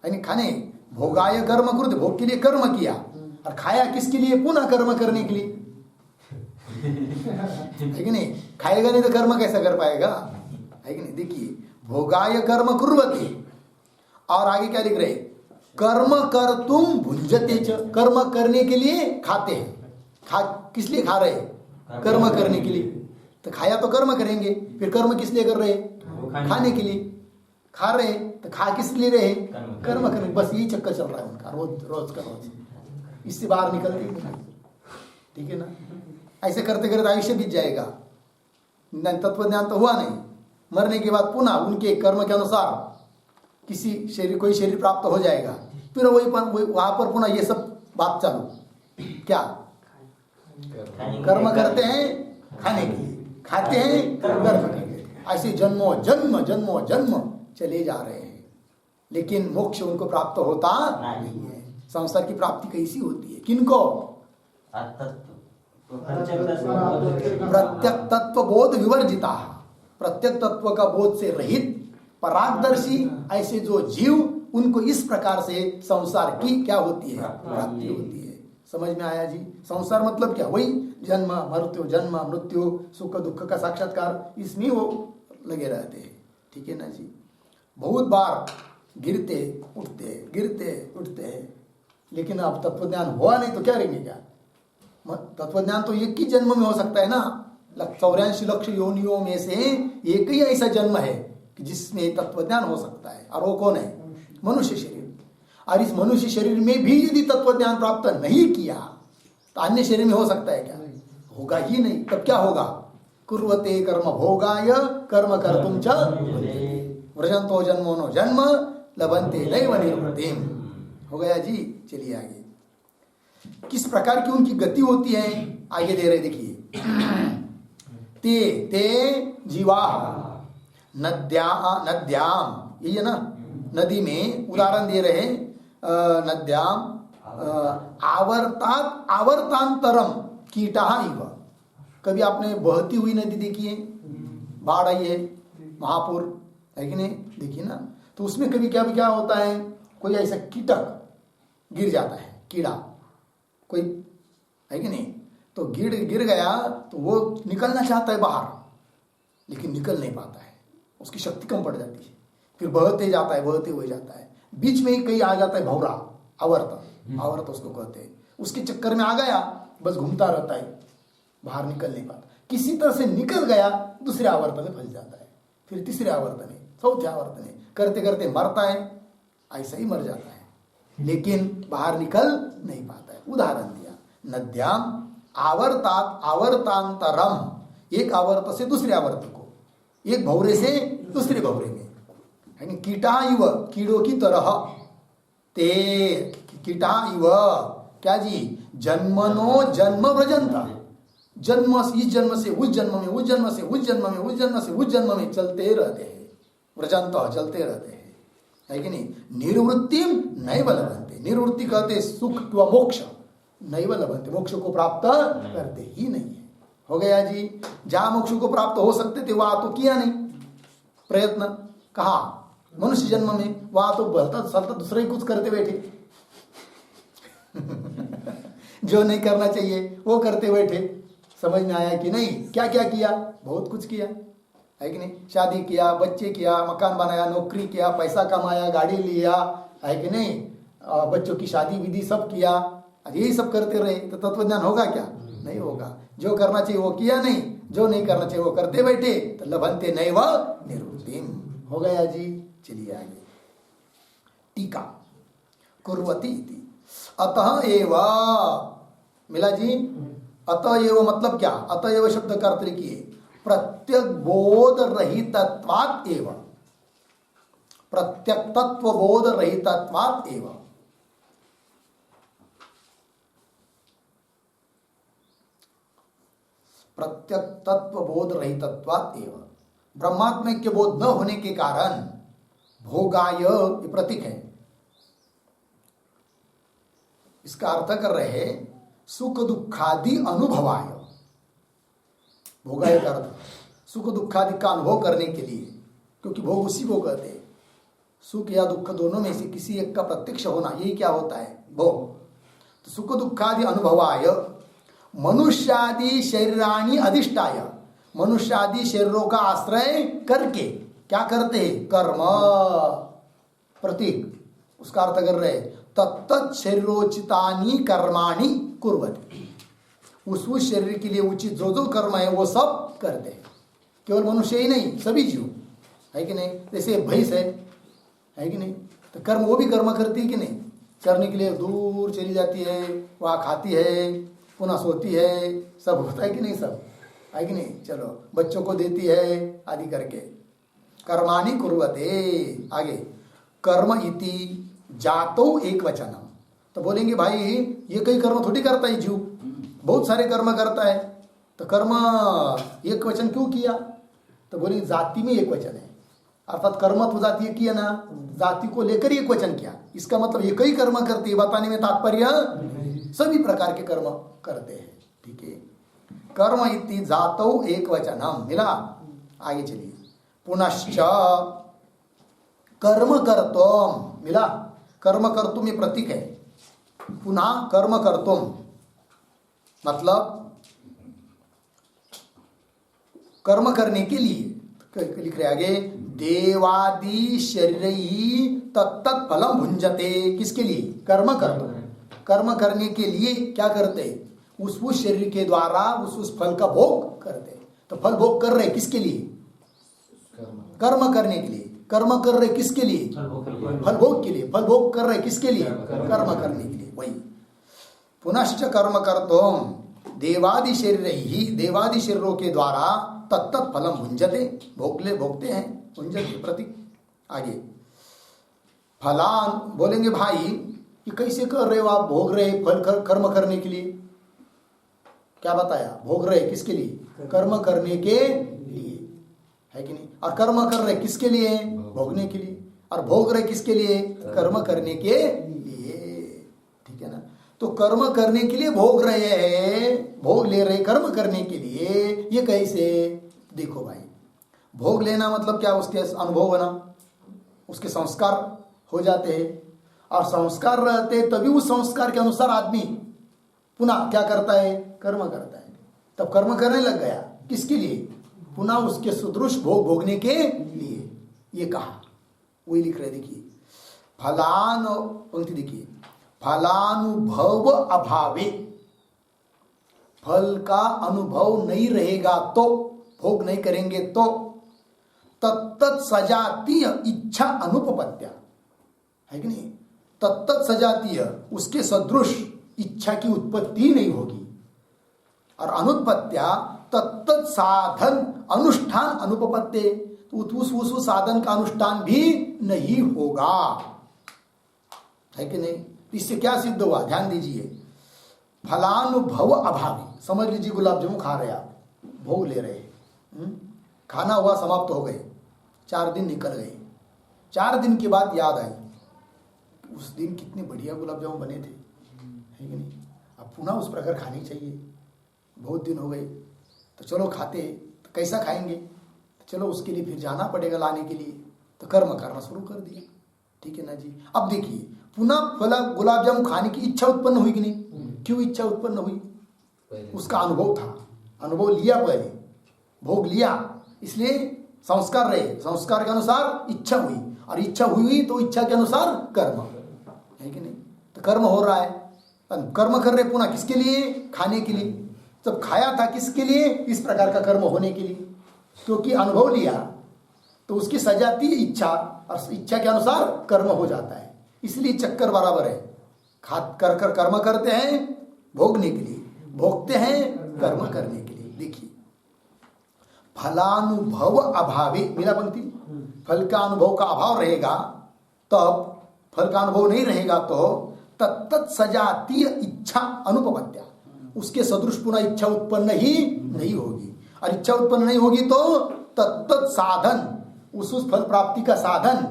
है नहीं, खाने, भोगाय कर्म कृत, भोग के लिए कर्म किया, और खाया किसके लिए? पुनः कर्म करने के लिए, है कि नहीं? खाएगा नहीं तो कर्म कैसा कर पाएगा, है कि नहीं? देखिए, भोगाय कर्म कुर्वते, और आगे क्या लिख रहे? कर्म कर तुम भुंजते च, कर्म करने के लिए खाते हैं। किस लिए खा रहे? कर्म करने के लिए। तो खाया तो कर्म करेंगे, फिर कर्म किस लिए कर रहे? खाने के लिए। खा रहे तो खा किस लिए रहे? कर्म करने। बस यही चक्कर चल रहा है उनका, रोज का रोज, इससे बाहर निकलते ही नहीं। ठीक है ना? ऐसे करते करते आयुष्य बीत जाएगा, तत्व ज्ञान तो हुआ नहीं। मरने के बाद पुनः उनके कर्म के अनुसार किसी शरीर, कोई शरीर प्राप्त हो जाएगा, फिर वहां पर पुनः ये सब बात चालू। क्या कर्म करते हैं खाने के लिए, खाते हैं कर्म करने के लिए, ऐसे जन्मों जन्म जन्मों जन्म चले जा रहे हैं, लेकिन मोक्ष उनको प्राप्त होता नहीं है। संसार की प्राप्ति कैसी होती है? किनको? प्रत्यक तत्व बोध विवर्जिता, प्रत्यक तत्व का बोध से रहित परागदर्शी ऐसे जो जीव, उनको इस प्रकार से संसार की क्या होती है? प्राप्ति होती है। समझ में आया जी? संसार मतलब क्या? वही जन्म मृत्यु सुख दुख का साक्षात्कार, इसमें वो लगे रहते हैं। ठीक है ना जी? बहुत बार गिरते उठते हैं, लेकिन अब तत्वज्ञान हुआ नहीं तो क्या रहेंगे? क्या तत्वज्ञान तो एक ही जन्म में हो सकता है ना। 84 लाख योनियों में से एक ही ऐसा जन्म है कि जिसमें तत्वज्ञान हो सकता है, और वो कौन है? मनुष्य शरीर। और इस मनुष्य शरीर में भी यदि तत्वज्ञान प्राप्त नहीं किया तो अन्य शरीर में हो सकता है क्या? होगा ही नहीं। तब क्या होगा? कुर्वते कर्म भोगाय कर्म कर्तुम च व्रजन्तो जन्मो नो जन्म लभन्ते नैव निवृत्तिम। हो गया जी? चलिए आगे। किस प्रकार की उनकी गति होती है आगे दे रहे, देखिए। ते जीवा नद्याम, यही है ना? नदी में उदाहरण दे रहे हैं, नद्याम आवर्तांतरम कीटा इव। कभी आपने बहती हुई नदी देखी है? बाढ़ आई है, महापुर है कि नहीं? देखिए ना, तो उसमें कभी क्या होता है? कोई ऐसा कीटक गिर जाता है, कीड़ा कोई, है कि नहीं? तो गिर गया तो वो निकलना चाहता है बाहर, लेकिन निकल नहीं पाता है, उसकी शक्ति कम पड़ जाती है। फिर बहते हुए जाता है, बीच में ही कहीं आ जाता है भौरा, आवर्त उसको कहते हैं। उसके चक्कर में आ गया, बस घूमता रहता है, बाहर निकल नहीं पाता। किसी तरह से निकल गया, दूसरे आवर्त में फंस जाता है, फिर तीसरे आवर्त में, चौथे आवर्त में, करते करते मरता है। ऐसा ही मर जाता है, लेकिन बाहर निकल नहीं पाता है। उदाहरण दिया, नद्याम आवर्तांतरम, एक आवर्त से दूसरे आवर्त को, एक भौरे से दूसरे भौरे में, यानी कीटा इव, कीड़ों की तरह। ते कीटा इव क्या जी? जन्मनो जन्म व्रजंता, जन्म इस जन्म से उस जन्म में, उस जन्म से उस जन्म में, उस जन्म से उस जन्म में चलते रहते हैं। व्रजंता चलते रहते हैं, है कि नहीं? निर्वृत्तिम नैव लभन्ते, निर्वृत्ति कहते सुख व मोक्ष, नैव लभन्ते, मोक्ष को प्राप्त करते ही नहीं है। हो गया जी? जहां मोक्ष को प्राप्त हो सकते थे वहां तो किया नहीं प्रयत्न। कहा? मनुष्य जन्म में, वहां तो बहता सलता दूसरे ही कुछ करते बैठे जो नहीं करना चाहिए वो करते बैठे। समझ में आया कि नहीं? क्या क्या किया? बहुत कुछ किया, है कि नहीं? शादी किया, बच्चे किया, मकान बनाया, नौकरी किया, पैसा कमाया, गाड़ी लिया, है कि नहीं? बच्चों की शादी विधि सब किया, यही सब करते रहे तो तत्वज्ञान होगा क्या? नहीं होगा। जो करना चाहिए वो किया नहीं, जो नहीं करना चाहिए वो करते बैठे, तो लभन्ते नैव निवृत्तिम। हो गया जी? चलिए आगे। टीका, कुर्वती इति अतः एव, मिला जी? अतः एव मतलब क्या? अतः एव शब्द का अर्थ लिखिए, प्रत्यक बोध रहितत्वात् एव, प्रत्यक तत्व बोध रहितत्वात् एव। प्रत्यक तत्व बोध रहितत्वात् एव, ब्रह्मात्मैक्य बोध न होने के कारण भोगाय, ये प्रतीक है, इसका अर्थ कर रहे सुख दुखादि अनुभवाय। भोगाय का अर्थ सुख दुखादि का अनुभव करने के लिए, क्योंकि भोग उसी को कहते हैं। सुख या दुख दोनों में से किसी एक का प्रत्यक्ष होना, यही क्या होता है? भोग। तो सुख दुखादि अनुभवाय मनुष्यादि शरीराणि अधिष्ठाय, मनुष्यादि शरीरों का आश्रय करके क्या करते हैं? कर्म। प्रतीक उसका अर्थ कर रहे तत्त शरीरोचितानि कर्माणि कुर्वति, उस शरीर के लिए उचित जो जो कर्म है वो सब करते हैं। केवल मनुष्य ही नहीं, सभी जीव है कि नहीं? जैसे भैंस है कि नहीं? तो कर्म वो भी कर्म करती है कि नहीं? करने के लिए दूर चली जाती है, वहाँ खाती है, पुनः सोती है, सब होता है कि नहीं? सब है कि नहीं? चलो बच्चों को देती है आदि करके कर्माणि कुर्वते। आगे कर्म इति जातो एक वचनम। तो बोलेंगे भाई ये कई कर्म थोड़ी करता है जीव, बहुत सारे कर्म करता है, तो कर्म एक वचन क्यों किया? तो बोले जाति में एक वचन है, अर्थात कर्मत्व जाति किया ना, जाति को लेकर एक वचन किया। इसका मतलब ये कई कर्म करते हैं, बताने में तात्पर्य सभी प्रकार के कर्म करते हैं। ठीक है, कर्म इति जातौ एक वचनम मिला। आगे चलिए, पुनश्च कर्म कर्तुम मिला। कर्म कर्तुम ये प्रतीक है। पुनः कर्म कर्तुम मतलब कर्म करने के लिए, लिख रहे आगे, देवादि शरीर तत्त फलम भुंजते। किसके लिए? कर्म कर्तुम। कर्म करने के लिए क्या करते? उस शरीर के द्वारा उस फल का भोग करते। तो फल भोग कर रहे किसके लिए? कर्म करने के लिए। कर्म कर रहे किसके लिए? फल भोग के लिए। फल भोग कर रहे किसके लिए? कर्म करने के लिए। वही पुनश्च कर्म कर्तुम देवादि शरीर ही, देवादि शरीरों के द्वारा तत्त फलम भुंजते, भोगते हैं, भुंजते प्रतीक। आगे फलान बोलेंगे भाई ये कैसे कर रहे हो आप? भोग रहे फल कर्म करने के लिए। क्या बताया? भोग रहे किसके लिए? कर्म करने के लिए, है कि नहीं? और कर्म कर रहे किसके लिए? भोगने के लिए। और भोग रहे किसके लिए? कर्म करने के लिए। ठीक है ना? तो कर्म करने के लिए भोग रहे हैं, भोग ले रहे कर्म करने के लिए। ये कैसे? देखो भाई, भोग लेना मतलब क्या? उसके अनुभव होना, उसके संस्कार हो जाते हैं, और संस्कार रहते तभी उस संस्कार के अनुसार आदमी पुनः क्या करता है? कर्म करता है। तब कर्म करने लग गया किसके लिए? पुनः उसके सदृश भोग भोगने के लिए। ये कहा, वही लिख रहे। देखिए फलान, पंक्ति देखिए, फलानुभव अभावे, फल का अनुभव नहीं रहेगा तो, भोग नहीं करेंगे तो, तत्त सजातीय इच्छा अनुपपत्या, है कि नहीं? तत्त सजातीय उसके सदृश इच्छा की उत्पत्ति नहीं होगी। और अनुत्पत्त्या तत्त साधन अनुष्ठान अनुपपत्ते, उस साधन का अनुष्ठान भी नहीं होगा, है कि नहीं? इससे क्या सिद्ध हुआ? ध्यान दीजिए, फलानुभव अभावी। समझ लीजिए गुलाब जामुन खा रहे आप, भोग ले रहे, खाना हुआ, समाप्त हो गए, 4 दिन निकल गए। 4 दिन के बाद याद आई उस दिन कितने बढ़िया गुलाब जामुन बने थे, है कि नहीं? अब पुनः उस प्रकार खानी चाहिए, बहुत दिन हो गए, तो चलो खाते। तो कैसा खाएंगे? तो चलो उसके लिए फिर जाना पड़ेगा लाने के लिए, तो कर्म करना शुरू कर दिया। ठीक है ना जी? अब देखिए, पुनः फला गुलाब जामुन खाने की इच्छा उत्पन्न हुई कि नहीं? क्यों इच्छा उत्पन्न हुई? उसका अनुभव था, अनुभव लिया, पहले भोग लिया, इसलिए संस्कार रहे, संस्कार के अनुसार इच्छा हुई, और इच्छा हुई तो इच्छा के अनुसार कर्म, है कि नहीं? तो कर्म हो रहा है, कर्म कर रहे पुनः किसके लिए? खाने के लिए। जब खाया था किसके लिए? इस प्रकार का कर्म होने के लिए, क्योंकि अनुभव लिया तो उसकी सजाती इच्छा, और इच्छा के अनुसार कर्म हो जाता है। इसलिए चक्कर बराबर है, खा कर कर्म करते हैं भोगने के लिए, भोगते हैं कर्म करने के लिए। देखिए फलानुभव अभावे, मेरा पंक्ति, फल का अनुभव का अभाव रहेगा तब, फल का अनुभव नहीं रहेगा तो तत्त सजातीय इच्छा अनुपपत्या, उसके सदृश पुनः इच्छा उत्पन्न ही नहीं होगी। और इच्छा उत्पन्न नहीं होगी तो तत्त साधन, उस फल प्राप्ति का साधन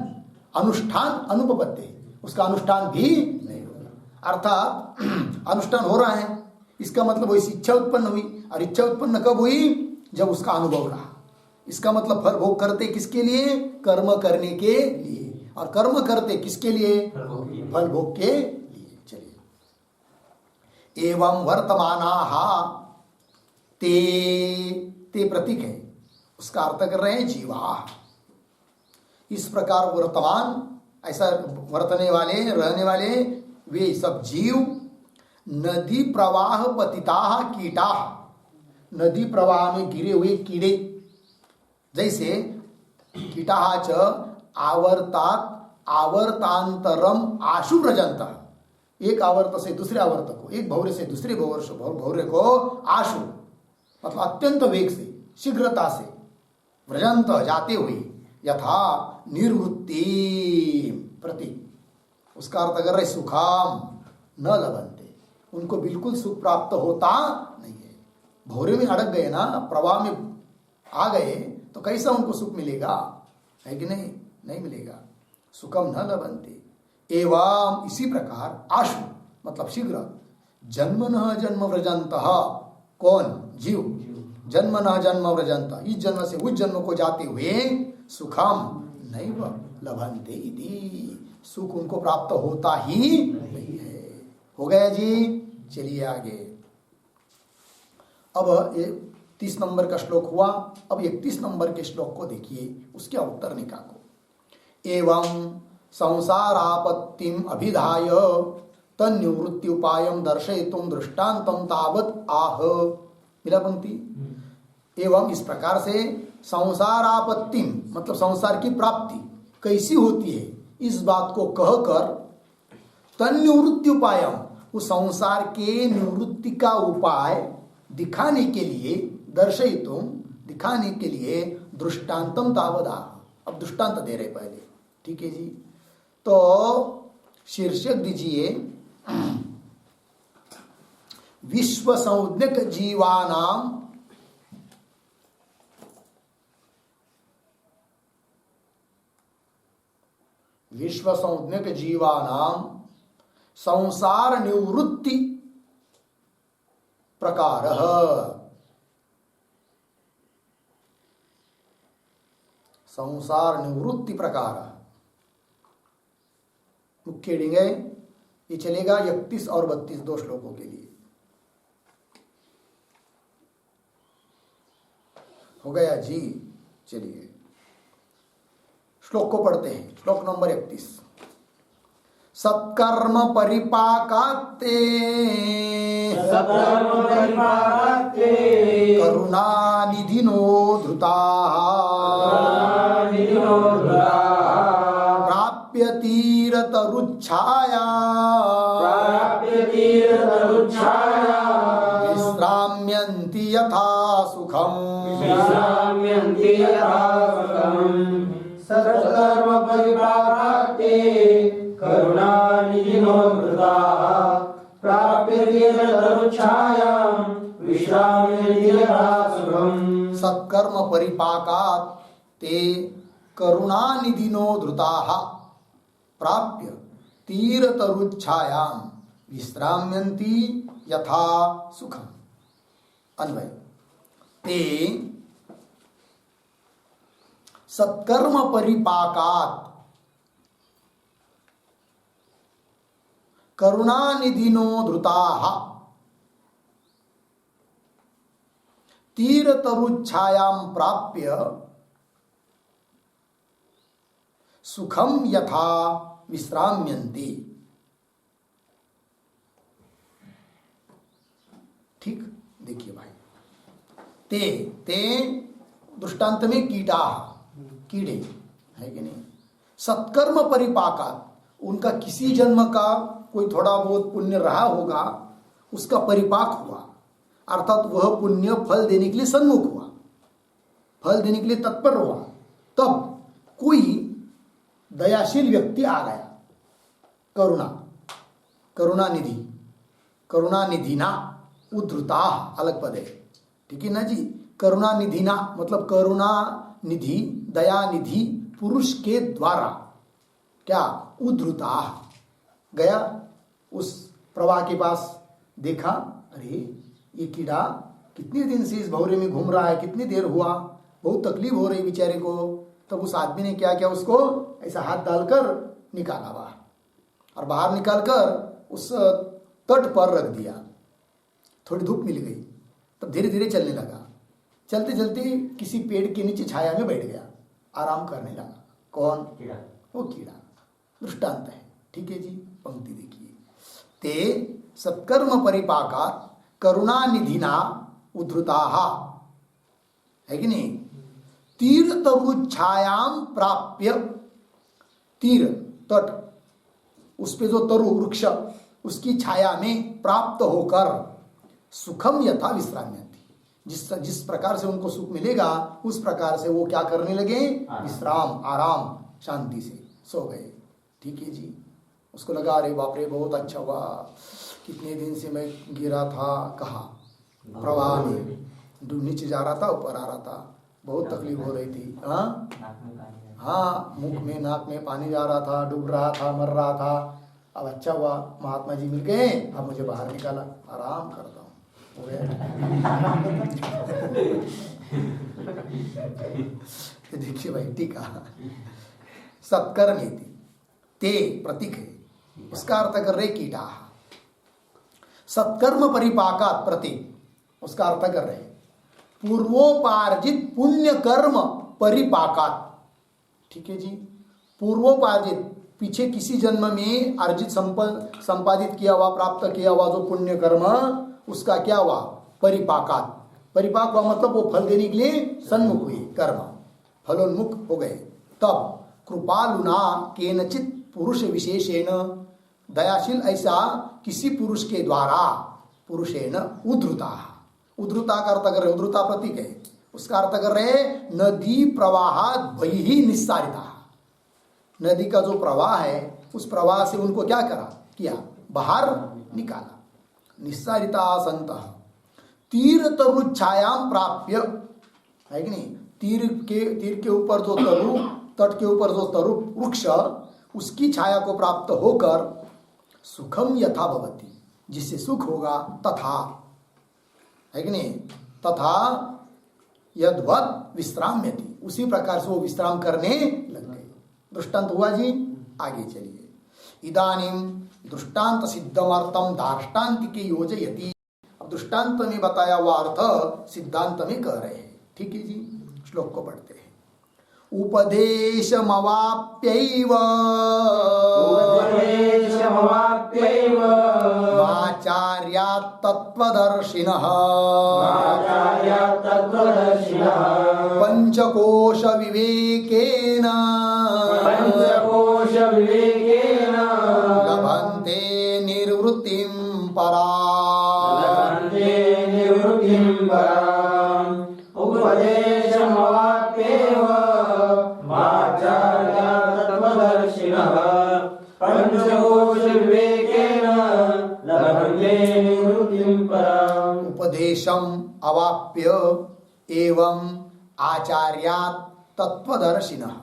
अनुष्ठान अनुपपत्ति, उसका अनुष्ठान भी नहीं होगा। अर्थात अनुष्ठान हो रहा है, इसका मतलब वैसी इच्छा उत्पन्न हुई, और इच्छा उत्पन्न कब हुई? जब उसका अनुभव रहा। इसका मतलब फल भोग करते किसके लिए? कर्म करने के लिए। और कर्म करते किसके लिए? फल भोग के लिए। चलिए, एवं वर्तमानाहा, ते प्रतीक है, उसका अर्थ कर रहे हैं जीवा। इस प्रकार वर्तमान, ऐसा वर्तने वाले, रहने वाले वे सब जीव, नदी प्रवाह पतिता कीटा, नदी प्रवाह में गिरे हुए कीड़े, जैसे कीटा च आवर्तांतरम आशु व्रजंत, एक आवर्त से दूसरे आवर्त को, एक भौरे से दूसरे भौरे को आशु मतलब अत्यंत वेग से, शीघ्रता से, व्रजंत जाते हुए, यथा निर्वृत्ति प्रति, उसका अर्थ अगर सुखाम न लभन्ते, उनको बिल्कुल सुख प्राप्त होता नहीं है। भौरे में अड़क गए ना, प्रवाह में आ गए तो कैसा उनको सुख मिलेगा? है कि नहीं? नहीं मिलेगा। सुखम न लभन्ते। एवं इसी प्रकार आशु मतलब शीघ्र, जन्म न जन्म व्रजंत, कौन? जीव। जन्म न जन्म व्रजंत, इस जन्म से उस जन्म को जाते हुए, सुखम नैव लभन्ते इति, सुख उनको प्राप्त होता ही नहीं है। हो गया जी। चलिए आगे। अब ये 30 नंबर का श्लोक हुआ। अब 31 नंबर के श्लोक को देखिए, उसके उत्तर निकालो। एवं संसारापत्तिम अभिधाय तन्निवृत्ति उपायम दर्शयितुम दृष्टांतम तावत आह। मिला पंक्ति? एवं इस प्रकार से संसारापत्तिम मतलब संसार की प्राप्ति कैसी होती है, इस बात को कहकर तन्निवृत्ति उपायम, उस संसार के निवृत्ति का उपाय दिखाने के लिए, दर्शयितुम दिखाने के लिए, दृष्टांतम तावदा। अब दृष्टांत दे रहे पहले, ठीक है जी। तो शीर्षक दीजिए, विश्व संज्ञक जीवानाम विश्व संज्ञक जीवानाम संसार निवृत्ति प्रकार। संसार निवृत्ति प्रकार मुख्य हेडिंग है। ये चलेगा 31 और 32 दो श्लोकों के लिए। हो गया जी। चलिए श्लोक को पढ़ते हैं। श्लोक नंबर 31। सत्कर्म परिपाकात्ते करुणानिधिनो धृताः प्राप्य तीरतरुच्छाया विश्राम्यन्ति यथा सुखम्। सत्कर्म परिपाकात्ते करुणानिधिनो धृताः प्राप्य तीरतरुच्छायां विश्राम्यन्ति यथा सुखम्। सत्कर्म परिपाकात् ते करुणानिधिनो धृताः प्राप्य तीरतरुच्छायां विश्राम्यन्ति यथा सुखम्। अन्वय। ते सत्कर्म परिपाकात् करुणानिधिनो धृताः तीरतरुच्छायां प्राप्य सुखम यथा विश्राम्यन्ति। ठीक, देखिए भाई। ते दृष्टांत में कीटा, कीड़े है कि नहीं। सत्कर्म परिपाकात्, उनका किसी जन्म का कोई थोड़ा बहुत पुण्य रहा होगा, उसका परिपाक हुआ, अर्थात वह पुण्य फल देने के लिए सन्मुख हुआ, फल देने के लिए तत्पर हुआ। तब कोई दयाशील व्यक्ति आ गया, करुणानिधि, करुणानिधिना उद्धृता अलग पद है, ठीक है ना जी। करुणानिधिना मतलब करुणानिधि, दयानिधि पुरुष के द्वारा क्या उद्धृता गया, उस प्रवाह के पास देखा, अरे ये कीड़ा कितने दिन से इस भंवरे में घूम रहा है, कितनी देर हुआ, बहुत तकलीफ हो रही बेचारे को। तब उस आदमी ने क्या किया, उसको ऐसा हाथ डालकर निकाला बाहर, और बाहर निकालकर उस तट पर रख दिया। थोड़ी धूप मिल गई, तब धीरे धीरे चलने लगा। चलते चलते किसी पेड़ के नीचे छाया में बैठ गया, आराम करने लगा। कौन? कीड़ा। वो कीड़ा। दृष्टांत है, ठीक है जी। पंक्ति देखिए, ते सत्कर्म परिपाकात करुणा निधिना उद्धृताहा, है कि नहीं? तीर तरु छायाम प्राप्य, तीर तट, उस पे जो तरु वृक्ष, उसकी छाया में प्राप्त होकर सुखम यथा विश्राम्यति, जिस प्रकार से उनको सुख मिलेगा उस प्रकार से वो क्या करने लगे? विश्राम, आराम, शांति से सो गए। ठीक है जी। उसको लगा अरे बाप रे बहुत अच्छा हुआ, कितने दिन से मैं गिरा था, कहा प्रवाह में, नीचे जा रहा था ऊपर आ रहा था, बहुत तकलीफ हो रही थी। हाँ, मुख में नाक में पानी जा रहा था, डूब रहा था, मर रहा था। अब अच्छा हुआ महात्मा जी मिल गए, अब मुझे बाहर निकाला, आराम करता हूँ, हो गया। देखिए भाई, टीका सत्कर्म ते प्रतीक है, उसका अर्थ कर रहे कीटा। सत्कर्म परिपाकात प्रतीक, उसका अर्थ कर रहे पूर्वोपार्जित पुण्य कर्म परिपाकात। ठीक है जी। पूर्वोपार्जित, पीछे किसी जन्म में अर्जित संपादित किया हुआ, प्राप्त किया हुआ जो पुण्य कर्म, उसका क्या हुआ? परिपाकात। परिपाक हुआ मतलब वो फल देने के लिए सन्मुख हुए, कर्म फलोन्मुख हो गए। तब कृपालुना केनचित पुरुष विशेषेण, दयाशील ऐसा किसी पुरुष के द्वारा, पुरुषेण उद्धृता, उद्धृता का अर्थ कर रहे, उद्धृता प्रतीक है, उसका अर्थ कर रहे नदी प्रवाहात बहिः निस्सारिता। नदी का जो प्रवाह है उस प्रवाह से उनको क्या करा, किया, बाहर निकाला। निस्सारिता संतः तीर तरु छायाम प्राप्य, है कि नहीं? तीर के ऊपर जो तरु, तट के ऊपर जो तरु वृक्ष, उसकी छाया को प्राप्त होकर सुखम यथा भवति, जिससे सुख होगा, तथा, है कि नहीं? तथा यद्वत् विश्राम्यति, उसी प्रकार से वो विश्राम करने लग गए। दृष्टांत हुआ जी। आगे चलिए। इदानीम दृष्टांत सिद्धमर्थम दार्ष्टान्तिके योजयति। अब दृष्टांत में बताया हुआ अर्थ सिद्धांत में कह रहे हैं। ठीक है जी। श्लोक को पढ़ते हैं। उपदेशमवाप्यैव आचार्यात् तत्त्वदर्शिनः पंचकोश विवेकेन लभन्ते निर्वृत्तिं पराम्। उपदेशमवाप्यैव आचार्यात् तत्त्वदर्शिनः पंचकोश विवेकेन लभन्ते निर्वृत्तिं पराम्। उपदेशम अवाप्य एवं आचार्यात् तत्त्वदर्शिनः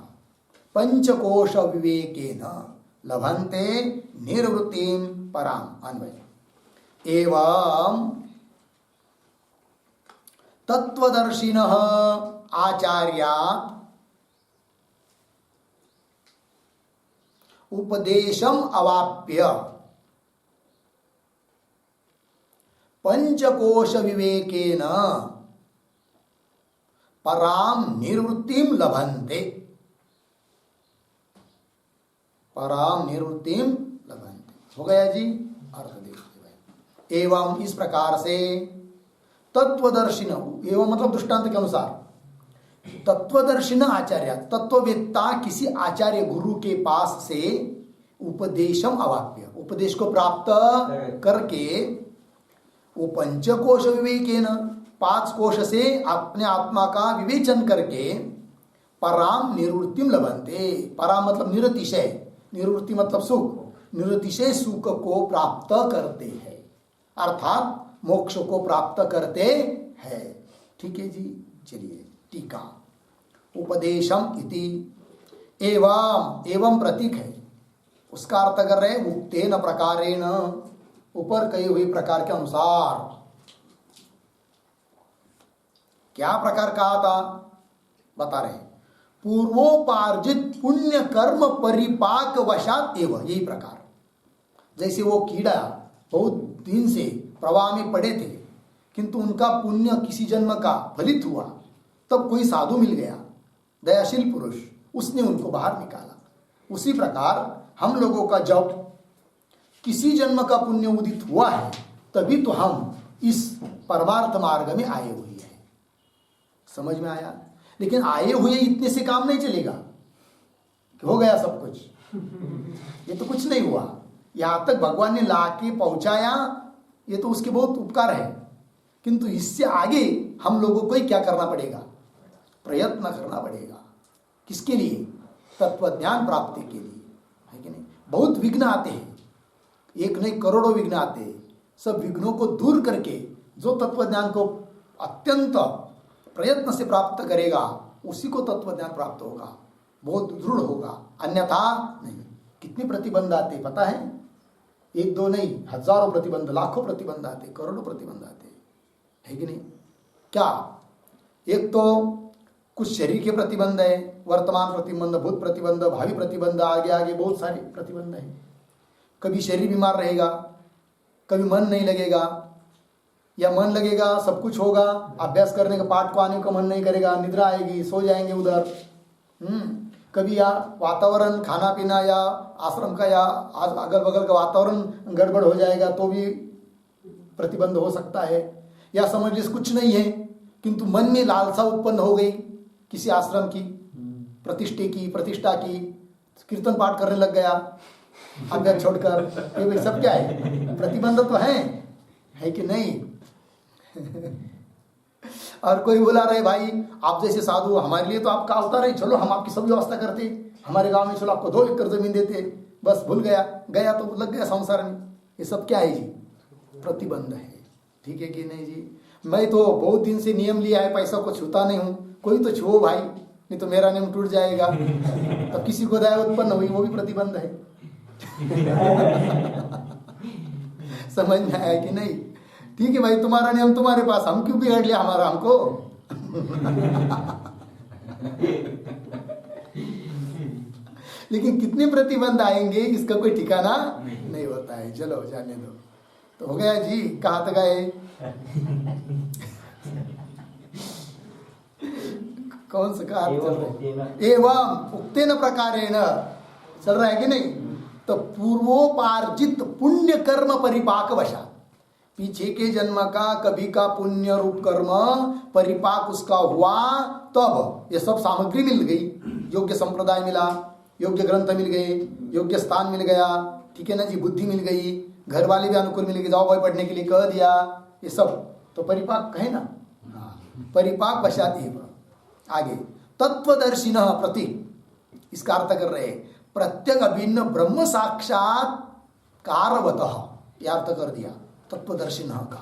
पंचकोश विवेकेन लभन्ते निर्वृत्तिं पराम्। अन्वय एवं तत्त्वदर्शिनः आचार्यात् उपदेशम अवाप्य पंचकोश विवेकेन पराम निर्वृत्तिम लभन्ते। पराम निर्वृत्तिम लभन्ते हो गया जी। अर्थ देखते हैं। एवं इस प्रकार से तत्वदर्शिन, एवं मतलब दृष्टांत के अनुसार, तत्वदर्शिन आचार्य, तत्ववेत्ता किसी आचार्य गुरु के पास से उपदेशम अवाप्य, उपदेश को प्राप्त करके वो पंचकोश विवेकेन, 5 कोश से अपने आत्मा का विवेचन करके पराम निवृत्तिम लभन्ते। पराम मतलब निरतिशय, निवृत्ति मतलब सुख, निरतिशय सुख को प्राप्त करते हैं, अर्थात मोक्ष को प्राप्त करते हैं। ठीक है जी। चलिए टीका। उपदेशम इति एवं, एवं प्रतीक है, उसका अर्थ कर रहे मुक्तेन प्रकारेण, ऊपर कही हुई प्रकार के अनुसार। क्या प्रकार कहा था बता रहे, पूर्वोपार्जित पुण्य कर्म परिपाक वशात एवं, यही प्रकार। जैसे वो कीड़ा बहुत दिन से प्रवाह में पड़े थे, किंतु उनका पुण्य किसी जन्म का फलित हुआ, तब कोई साधु मिल गया, दयाशील पुरुष, उसने उनको बाहर निकाला। उसी प्रकार हम लोगों का जब किसी जन्म का पुण्य उदित हुआ है, तभी तो हम इस परमार्थ मार्ग में आए हुए हैं। समझ में आया? लेकिन आए हुए इतने से काम नहीं चलेगा कि हो गया सब कुछ, ये तो कुछ नहीं हुआ। यहां तक भगवान ने लाके पहुंचाया, ये तो उसके बहुत उपकार है, किंतु इससे आगे हम लोगों को ही क्या करना पड़ेगा? प्रयत्न करना पड़ेगा। किसके लिए? तत्वज्ञान प्राप्ति के लिए, है कि नहीं? बहुत विघ्न आते हैं, एक नहीं करोड़ों विघ्न आते हैं। सब विघ्नों को दूर करके जो तत्वज्ञान को अत्यंत प्रयत्न से प्राप्त करेगा, उसी को तत्वज्ञान प्राप्त होगा, बहुत दृढ़ होगा, अन्यथा नहीं। कितने प्रतिबंध आते पता है? एक दो नहीं, हजारों प्रतिबंध, लाखों प्रतिबंध आते, करोड़ों प्रतिबंध आते, है कि नहीं? क्या? एक तो कुछ शरीर के प्रतिबंध है, वर्तमान प्रतिबंध, भूत प्रतिबंध, भावी प्रतिबंध, आगे आगे बहुत सारे प्रतिबंध है। कभी शरीर बीमार रहेगा, कभी मन नहीं लगेगा, या मन लगेगा सब कुछ होगा, अभ्यास करने का, पाठ को आने का मन नहीं करेगा, निद्रा आएगी, सो जाएंगे उधर। कभी या वातावरण, खाना पीना या आश्रम का या अगल बगल का वातावरण गड़बड़ हो जाएगा, तो भी प्रतिबंध हो सकता है। या समझ लीजिए कुछ नहीं है, किंतु मन में लालसा उत्पन्न हो गई किसी आश्रम की, प्रतिष्ठा की, कीर्तन पाठ करने लग गया अभ्यास छोड़कर, ये भाई सब क्या है? प्रतिबंध तो है कि नहीं? और कोई बोला रहे भाई आप जैसे साधु, हमारे लिए तो आपका अवतार है, चलो हम आपकी सब व्यवस्था करते, हमारे गांव में चलो आपको 2 एकड़ जमीन देते, बस भूल गया तो लग गया संसार में। ये सब क्या है जी? प्रतिबंध है। ठीक है कि नहीं जी? मैं तो बहुत दिन से नियम लिया है, पैसा को छूता नहीं हूं, कोई तो छुओ भाई, नहीं तो मेरा नियम टूट जाएगा। तब किसी को दया उत्पन्न हुई, वो भी प्रतिबंध है। समझ में आया कि नहीं? ठीक है भाई, तुम्हारा नियम तुम्हारे पास, हम क्यों बिगड़ लिया हमारा हमको? लेकिन कितने प्रतिबंध आएंगे इसका कोई ठिकाना नहीं होता है। चलो जाने दो। तो हो गया जी, कहाँ तक आए? कौन सा कहा चल रहा है? एवं उक्तेन प्रकारेण चल रहा है कि नहीं? तो पूर्वोपार्जित पुण्य कर्म परिपाक वशा, पीछे के जन्म का कभी का पुण्य रूप कर्म परिपाक उसका हुआ, तब ये सब सामग्री मिल गई, योग्य संप्रदाय मिला, योग्य ग्रंथ मिल गए, योग्य स्थान मिल गया, ठीक है ना जी, बुद्धि मिल गई, घर वाले भी अनुकूल मिल गए, जाओ भाई पढ़ने के लिए कह दिया, ये सब तो परिपाक है ना। परिपाक वशात एव। आगे तत्वदर्शिनः प्रति, इसका अर्थ कर रहे प्रत्येक अभिन्न ब्रह्म साक्षात्कारवतः, यह अर्थ कर दिया तत्वदर्शिनः का।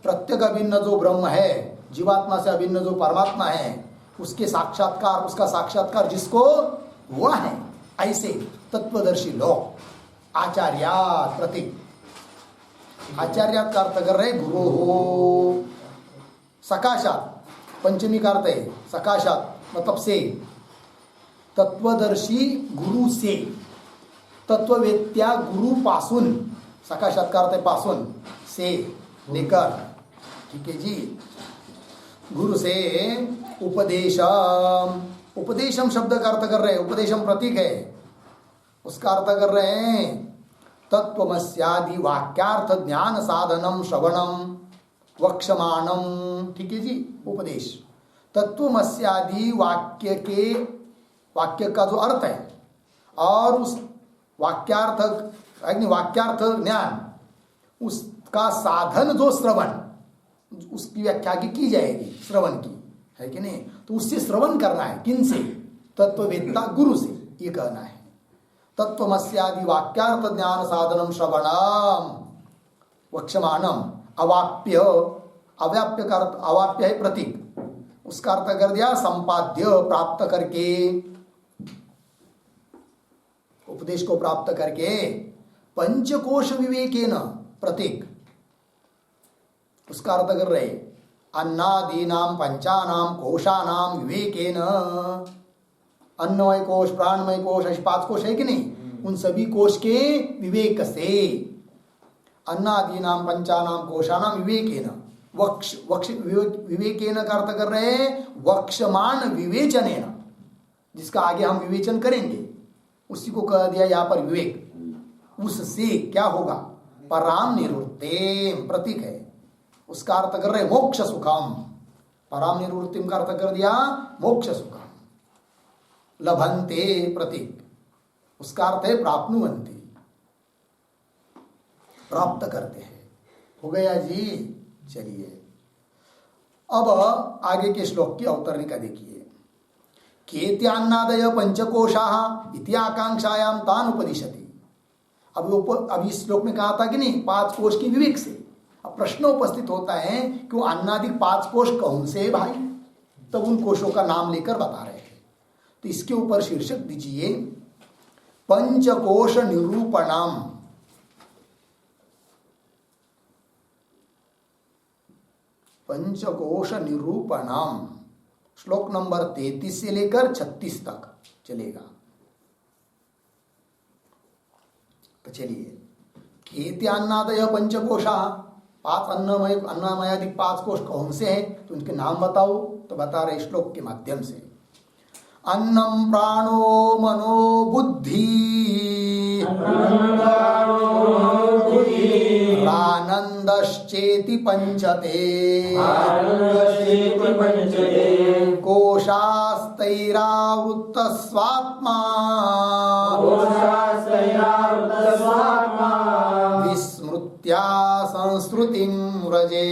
प्रत्येक अभिन्न जो ब्रह्म है, जीवात्मा से अभिन्न जो परमात्मा है, उसके साक्षात्कार, उसका साक्षात्कार जिसको हुआ है, ऐसे तत्वदर्शी लोग आचार्यात् प्रति, आचार्यात् का अर्थ कर रहे गुरु हो, सकाशात पंचमी का अर्थ है सकाशात, मतलब से, तत्वदर्शी गुरु से, तत्ववेत्या गुरु पासून, सकाशात का अर्थ है पासून, से लेकर, ठीक है जी, गुरु से उपदेशम, उपदेशम शब्द का अर्थ कर रहे हैं, उपदेशम प्रतीक है, उसका अर्थ कर रहे हैं तत्वमस्यादि वाक्यार्थ ज्ञान साधनम श्रवणम वक्षमाणम, ठीक है जी, उपदेश। तत्वमस्यादि वाक्य के, वाक्य का जो अर्थ है और उस वाक्यार्थ ज्ञान, उसका साधन जो श्रवण, उसकी व्याख्या की जाएगी श्रवण की, है कि नहीं? तो उससे श्रवण करना है, किन से? तत्ववेत्ता गुरु से, ये कहना है। तत्वमस्यादि वाक्यार्थ ज्ञान साधनम श्रवणम वक्षमाणम, अवाप्य, अव्याप्य का अर्थ, अवाप्य है प्रतीक, उसका अर्थ कर दिया संपाद्य, प्राप्त करके, उपदेश को प्राप्त करके, पंचकोश विवेकेन, प्रतीक, उसका अर्थ कर रहे अन्नादीनाम पंचानाम कोशानाम विवेकेन, अन्नमय कोश, प्राणमय कोश, ऐसे 5 कोश है कि नहीं, उन सभी कोश के विवेक से, अन्नादीनाम पंचानाम कोशानाम विवेकेन, वक्ष वक्ष विवेकेन का अर्थ कर रहे हैं वक्षमान विवेचनेन, जिसका आगे हम विवेचन करेंगे उसी को कह दिया यहाँ पर विवेक। उससे क्या होगा, पराम निवृत्ति प्रतीक है, उसका अर्थ कर रहे मोक्ष सुखम, पराम निवृत्तिम का अर्थ कर दिया मोक्ष सुखम। लभन्ते प्रतीक, उसका अर्थ है प्राप्नुवन्ति, प्राप्त करते हैं। हो गया जी। चलिए अब आगे के श्लोक की अवतरणिका देखिए। केत्यान्नादय पंचकोशाः इति आकांक्षायाम तान उपदिशति। अब इस श्लोक में कहा था कि नहीं 5 कोश की विवेक से। अब प्रश्न उपस्थित होता है कि वो अन्नादिक 5 कोश कौन से है भाई, तब उन कोशों का नाम लेकर बता रहे हैं। तो इसके ऊपर शीर्षक दीजिए पंचकोश निरूपणम। पंचकोश निरूपणम, श्लोक नंबर 33 से लेकर 36 तक चलेगा। तो चलिए, केत्यान्नादय पंचकोशा, 5 अन्नमयादिक 5 कोश कौन से हैं, तो उनके नाम बताओ। तो बता रहे श्लोक के माध्यम से, अन्नम प्राणो मनो बुद्धि आनंदश्चेति पंचते कोशास्तैरावृत्त स्वात्मा विस्मृत्या संस्कृतिं व्रजे।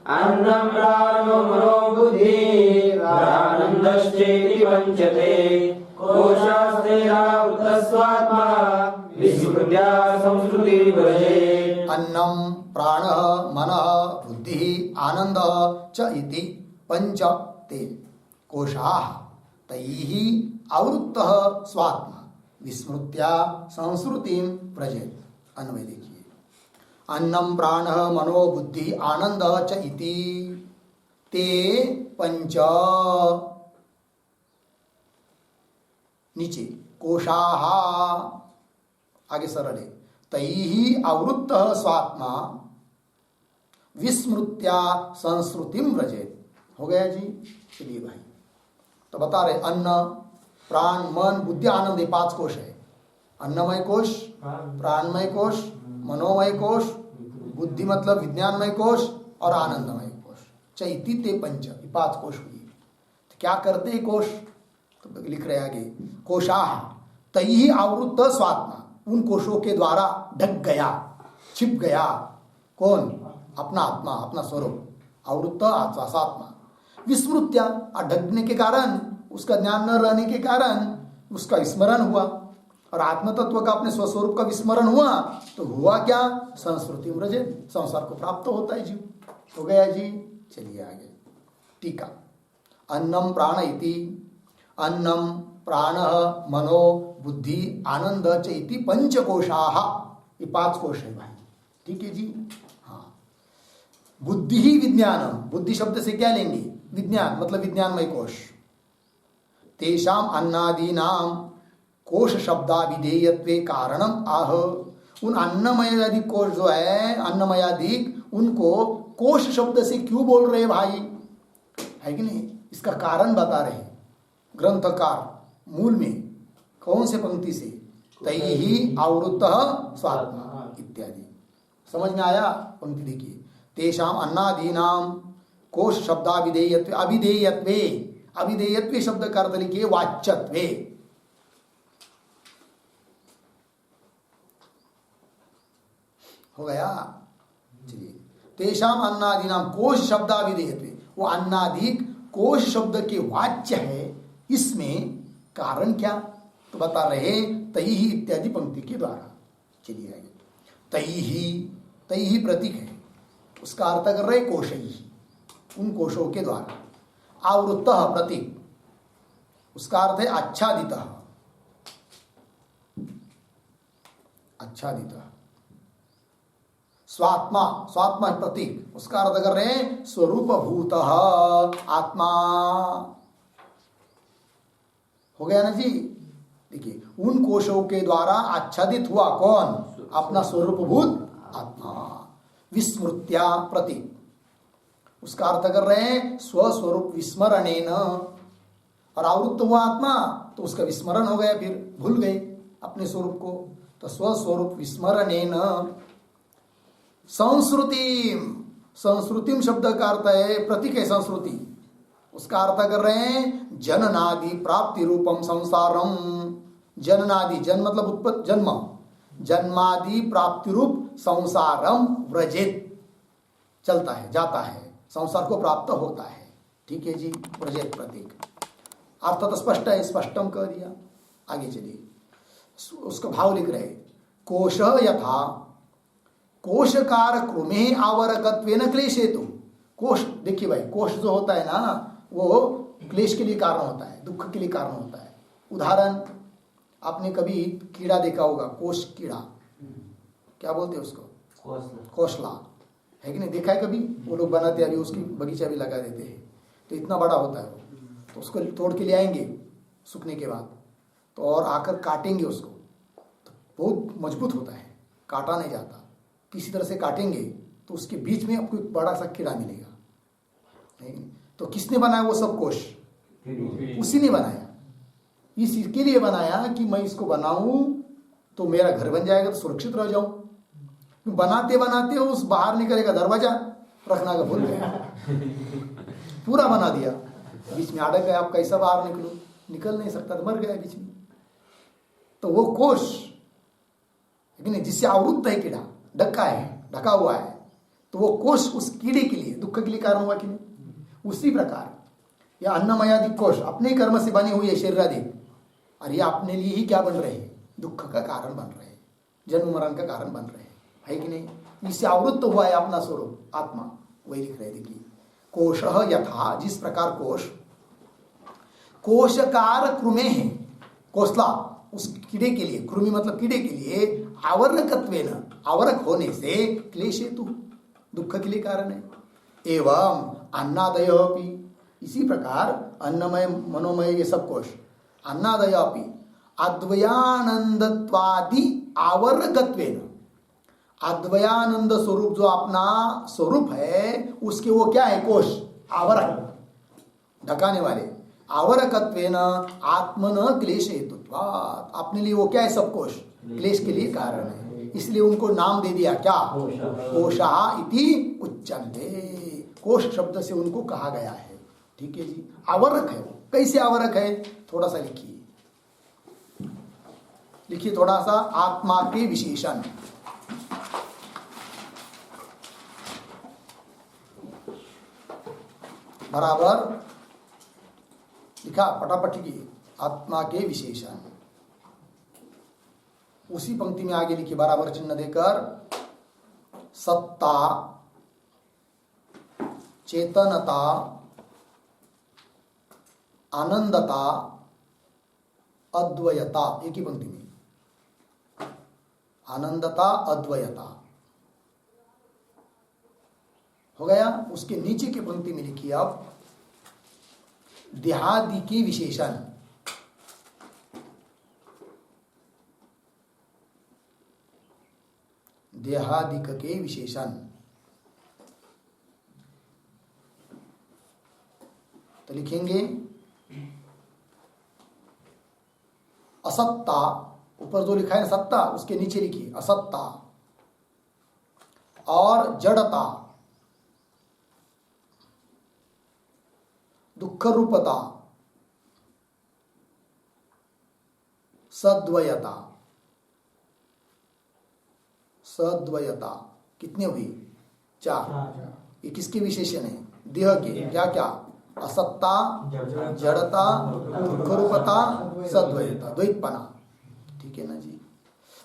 अन्नं प्राणो मनो बुद्धिः आनन्दश्चेति पंचते कोशास्तैरावृतस्वात्मा विस्मृत्या संस्कृतिं व्रजे। अन्नम प्राणः मनः बुद्धिः आनन्दः च इति पंचते कोशाः तैः आवृत्तः स्वात्मा विस्मृत्या संस्कृतिं व्रजेत्। अन्वय देखिए, अन्नम प्राणः मनो बुद्धि आनंदः च इति ते पंच, नीचे कोशाः, आगे सरल है, तैः आवृत्तः स्वात्मा विस्मृत्या संस्कृतिं व्रजेत्। हो गया जी। चलिए भाई, तो बता रहे अन्न प्राण मन बुद्धि आनंद, 5 कोश है। अन्नमय कोश, प्राणमय कोश, मनोमय कोश, बुद्धि मतलब विज्ञानमय कोश, और आनंदमय कोश। चैती ते पंच, 5 कोश हुई। तो क्या करते हैं कोश, तो लिख रहे आगे, कोशाः तैः आवृत्त स्वात्मा, उन कोशों के द्वारा ढक गया, छिप गया, कौन, अपना आत्मा, अपना स्वरूप, आवृत्त स्वात्मा। विस्मृत्या, ढकने के कारण, उसका ज्ञान न रहने के कारण उसका स्मरण हुआ, और आत्म तत्व का अपने स्वस्वरूप का विस्मरण हुआ, तो हुआ क्या, संस्कृति व्रजे, संसार को प्राप्त होता है जीव। हो गया जी। चलिए आगे टीका। अन्नम प्राण इति, अन्नम प्राणः मनो बुद्धि आनंद च इति पंचकोशाः, ये 5 कोश है भाई। ठीक है जी। हाँ, बुद्धि ही विज्ञानम, बुद्धि शब्द से क्या लेंगे, विज्ञान मतलब विज्ञानमय कोश। तेषाम अन्नादीनाम कोश शब्दाभिधेयत्वे कारणम आह, उन अन्नमयादिक कोश जो है, अन्नमयादिक, उनको कोश शब्द से क्यों बोल रहे भाई, है कि नहीं, इसका कारण बता रहे ग्रंथकार मूल में, कौन से पंक्ति से, तैहि आवृत्तः स्वात्मा इत्यादि। समझ में आया। पंक्ति देखिए, तेषाम अन्नादीनाम कोश शब्दाभिधेयत्वे, अभिधेयत्वे, अभिधेयत्वे शब्द का अर्थ लिखिए वाच्यत्वे। हो गया। चलिए, तेषाम अन्नादीनाम कोश शब्दाभिधेयत्वे, वो अन्नादिक कोश शब्द के वाच्य है। इसमें कारण क्या, तो बता रहे तैहि इत्यादि पंक्ति के द्वारा। चलिए आगे, तैहि, तैहि प्रतीक है, उसका अर्थ कर रहे कोशैहि, उन कोशों के द्वारा। आवृत्तः प्रतीक, उसका अर्थ है आच्छादितः। आच्छादित। स्वात्मा, स्वात्मा प्रतीक, उसका अर्थ कर रहे हैं स्वरूप भूत आत्मा। हो गया ना जी। देखिए, उन कोशों के द्वारा आच्छादित हुआ कौन? अपना स्वरूपभूत आत्मा। विस्मृत्या प्रतीक, उसका अर्थ कर रहे हैं स्वस्वरूप विस्मरणेन। और आवृत्त हुआ आत्मा तो उसका विस्मरण हो गया, फिर भूल गए अपने स्वरूप को। तो स्वस्वरूप विस्मरणेन संश्रुतिम, संश्रुतिम शब्द का अर्थ है प्रतीक है संश्रुति। उसका अर्थ कर रहे हैं जननादि प्राप्ति रूपम संसारम। जननादि, जन मतलब उत्पत्ति, जन्म, जन्मादि प्राप्ति रूप संसारम व्रजेत, चलता है जाता है, संसार को प्राप्त होता है। ठीक है जी, व्रजेत प्रतीक। अर्थ तो स्पष्ट है, स्पष्टम कह दिया। आगे चलिए, उसका भाव लिख रहे कोश यथा कोशकार कृमे आवरकत्वेन क्लेशेतु। कोश, देखिए भाई, कोश जो होता है ना, वो क्लेश के लिए कारण होता है, दुख के लिए कारण होता है। उदाहरण, आपने कभी कीड़ा देखा होगा, कोश कीड़ा, क्या बोलते हैं उसको? कोसला, है कि नहीं? देखा है कभी? वो लोग बनाते हैं, अभी उसकी बगीचा भी लगा देते हैं, तो इतना बड़ा होता है वो। तो उसको तोड़ के ले आएंगे सूखने के बाद, तो और आकर काटेंगे उसको, तो बहुत मजबूत होता है, काटा नहीं जाता। किसी तरह से काटेंगे तो उसके बीच में आपको एक बड़ा सा कीड़ा मिलेगा, नहीं? तो किसने बनाया वो सब कोश? उसी ने बनाया। इसके लिए बनाया कि मैं इसको बनाऊं तो मेरा घर बन जाएगा, तो सुरक्षित रह जाऊं। बनाते बनाते उस बाहर निकलेगा, दरवाजा रखना का भूल गया, पूरा बना दिया, बीच में अटक गया। आप कैसा बाहर निकलो? निकल नहीं सकता, तो मर गया बीच में। तो वो कोश, लेकिन जिससे आवृत्त है कीड़ा, ढका है, ढका हुआ है, तो वो कोश उस कीड़े के लिए, दुख के लिए कारण हुआ कि नहीं? उसी प्रकार यह अन्नमयादि कोश अपने कर्म से बनी हुई है शरीर आदि, और ये अपने लिए ही क्या बन रहे हैं? दुख का कारण बन रहे हैं, जन्म मरण का कारण बन रहे हैं, है कि नहीं? इससे आवृत्त हुआ है अपना स्वरूप आत्मा। वही लिख रहे थे कि कोश यथा, जिस प्रकार कोश कोशकार कृमे है, कोसला उस कीड़े के लिए, कृमि मतलब कीड़े के लिए, आवरकत्वेन, आवरक होने से, क्लेश हेतु, दुख के लिए कारण है। एवं अन्नादय अपि, इसी प्रकार अन्नमय मनोमय ये सब कोश, अन्नादय अपि अद्वयानंदत्वादि आवरकत्वेन, अद्वयानंद स्वरूप जो अपना स्वरूप है उसके वो क्या है? कोश, आवरक, ढकाने वाले। आवरकत्वेन आत्मन क्लेश हेतुत्वात्, अपने लिए वो क्या है? सब कोश क्लेश के लिए कारण है, इसलिए उनको नाम दे दिया क्या? कोशः इति उच्यन्ते। कोश शब्द से उनको कहा गया है। ठीक है जी, आवरक है वो। कैसे आवरक है? थोड़ा सा लिखिए, लिखिए थोड़ा सा, आत्मा के विशेषण। बराबर लिखा, फटाफट लिखिए, आत्मा के विशेषण। उसी पंक्ति में आगे लिखिए बराबर चिन्ह देकर, सत्ता, चेतनता, आनंदता, अद्वयता। एक ही पंक्ति में, आनंदता, अद्वयता हो गया। उसके नीचे की पंक्ति में लिखिए अब देहादि के विशेषण। देहादिक के विशेषण, तो लिखेंगे असत्ता, ऊपर जो लिखा है ना सत्ता, उसके नीचे लिखिए असत्ता, और जड़ता, दुख रूपता, सद्वयता। सद्वयता कितने हुई? 4। ये किसके विशेषण है? देह के। क्या क्या? असत्ता, जड़ता, दुख रूपता, सद्वयता, द्वैतपना। ठीक है ना जी।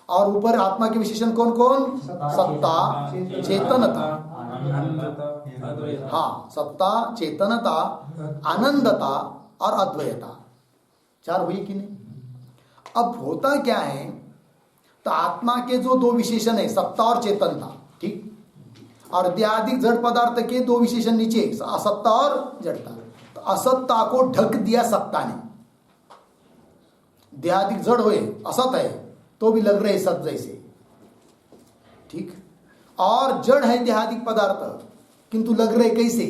और ऊपर आत्मा के विशेषण कौन कौन? सत्ता, चेतनता, हाँ, सत्ता, चेतनता, आनंदता और अद्वैता। 4 हुई कि नहीं? अब होता क्या है, तो आत्मा के जो दो विशेषण है, सत्ता और चेतनता, ठीक, और देहादिक जड़ पदार्थ के दो विशेषण नीचे, असत्ता और जड़ता। तो असत्ता को ढक दिया सत्ता ने। देहादिक जड़ हुए, असत है तो भी लग रहे सत जैसे, ठीक, और जड़ है देहादिक पदार्थ किंतु लग रहे कैसे,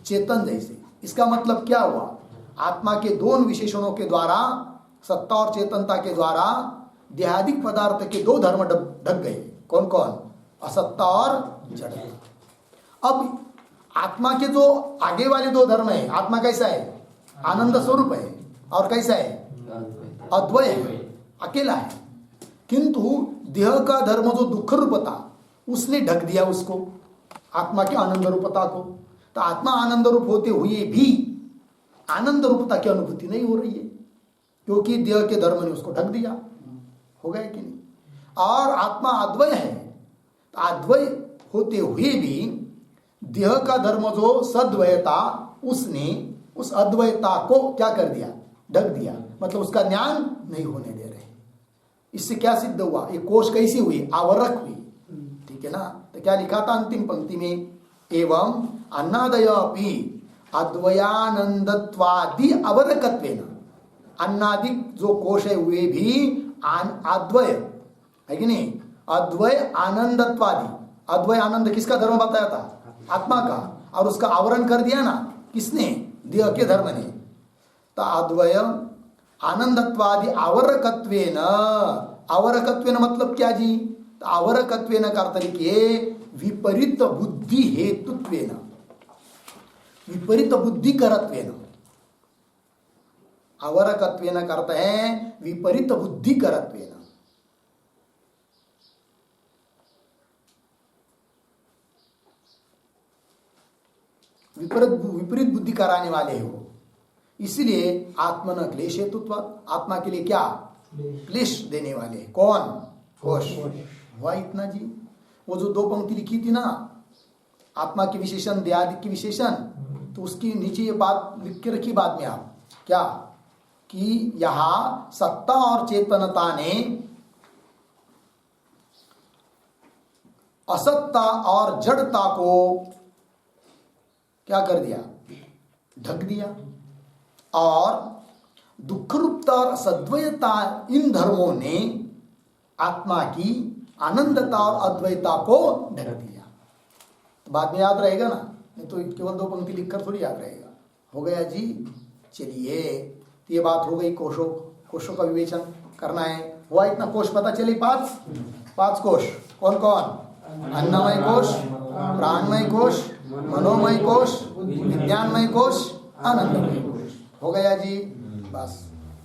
चेतन जैसे। इसका मतलब क्या हुआ, आत्मा के दोनों विशेषणों के द्वारा, सत्ता और चेतनता के द्वारा देहादिक पदार्थ के दो धर्म ढक गए। कौन कौन, असत्ता और जड़। अब आत्मा के जो आगे वाले दो धर्म है, आत्मा कैसा है, आनंद स्वरूप है, और कैसा है, अद्वय है, अकेला है, किंतु देह का धर्म जो दुख रूपता, उसने ढक दिया उसको, आत्मा के आनंद रूपता को। तो आत्मा आनंद रूप होते हुए भी आनंद रूपता की अनुभूति नहीं हो रही है, क्योंकि देह के धर्म ने उसको ढक दिया। हो गया कि नहीं। और आत्मा अद्वय है, तो अद्वय होते हुए भी देह का धर्म जो सद्वयता, उसने उस अद्वैता को क्या कर दिया, ढक दिया, मतलब उसका ज्ञान नहीं होने दे रहे। इससे क्या सिद्ध हुआ, ये कोश कैसी हुई, आवरक हुई, ठीक है ना। तो क्या लिखा था अंतिम पंक्ति में, एवं अन्नादय अपि अद्वयानंदत्वादि अवरकत्वेन, अन्नादिक जो कोश है वे भी अद्वय है कि नहीं, अद्वय आनंदत्वादि। अद्वय आनंद किसका धर्म बताया था, आत्मा का, और उसका आवरण कर दिया ना किसने, देह के धर्म ने। तो अद्वय आनंदत्वादि आवरकत्वेन, आवरकत्वेन मतलब क्या जी, तो आवरकत्वेन का अर्थ लिखिए विपरीत बुद्धि हेतुत्वेन, विपरीत बुद्धि करत्वेन। आवरकत्वेन का अर्थ है विपरीत बुद्धि करत्वेन। विपरीत बुद्धि कराने वाले हो, इसलिए आत्मन क्लेश हेतुत्व, आत्मा के लिए क्या, क्लेश देने वाले। कौन, कोश। हुआ इतना जी। वो जो दो पंक्ति लिखी थी ना, आत्मा के विशेषण, देहादि के विशेषण, तो उसकी नीचे ये बात लिख के रखी बाद में आप, क्या, कि यहां सत्ता और चेतनता ने असत्ता और जड़ता को क्या कर दिया, ढक दिया, और दुख रूपता और सद्वयता, इन धर्मों ने आत्मा की आनंदता और अद्वैता को ढक दिया। तो बाद में याद रहेगा ना, नहीं तो केवल दो पंक्ति लिखकर थोड़ी याद रहेगा। हो गया जी। चलिए, तो ये बात हो गई, कोशों का विवेचन करना है। हुआ इतना कोश पता चले, पांच कोश। कौन कौन, अन्नमय कोश, प्राणमय कोश, मनोमय कोश, विज्ञानमय कोश, आनंदमय कोश। हो गया जी। बस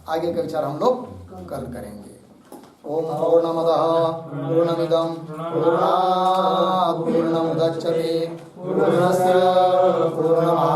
आगे का विचार हम लोग कल करेंगे। ओम पूर्णमदः पूर्णमिदं पूर्णात् पूर्णमुदच्यते पूर्णस्य पूर्णमादाय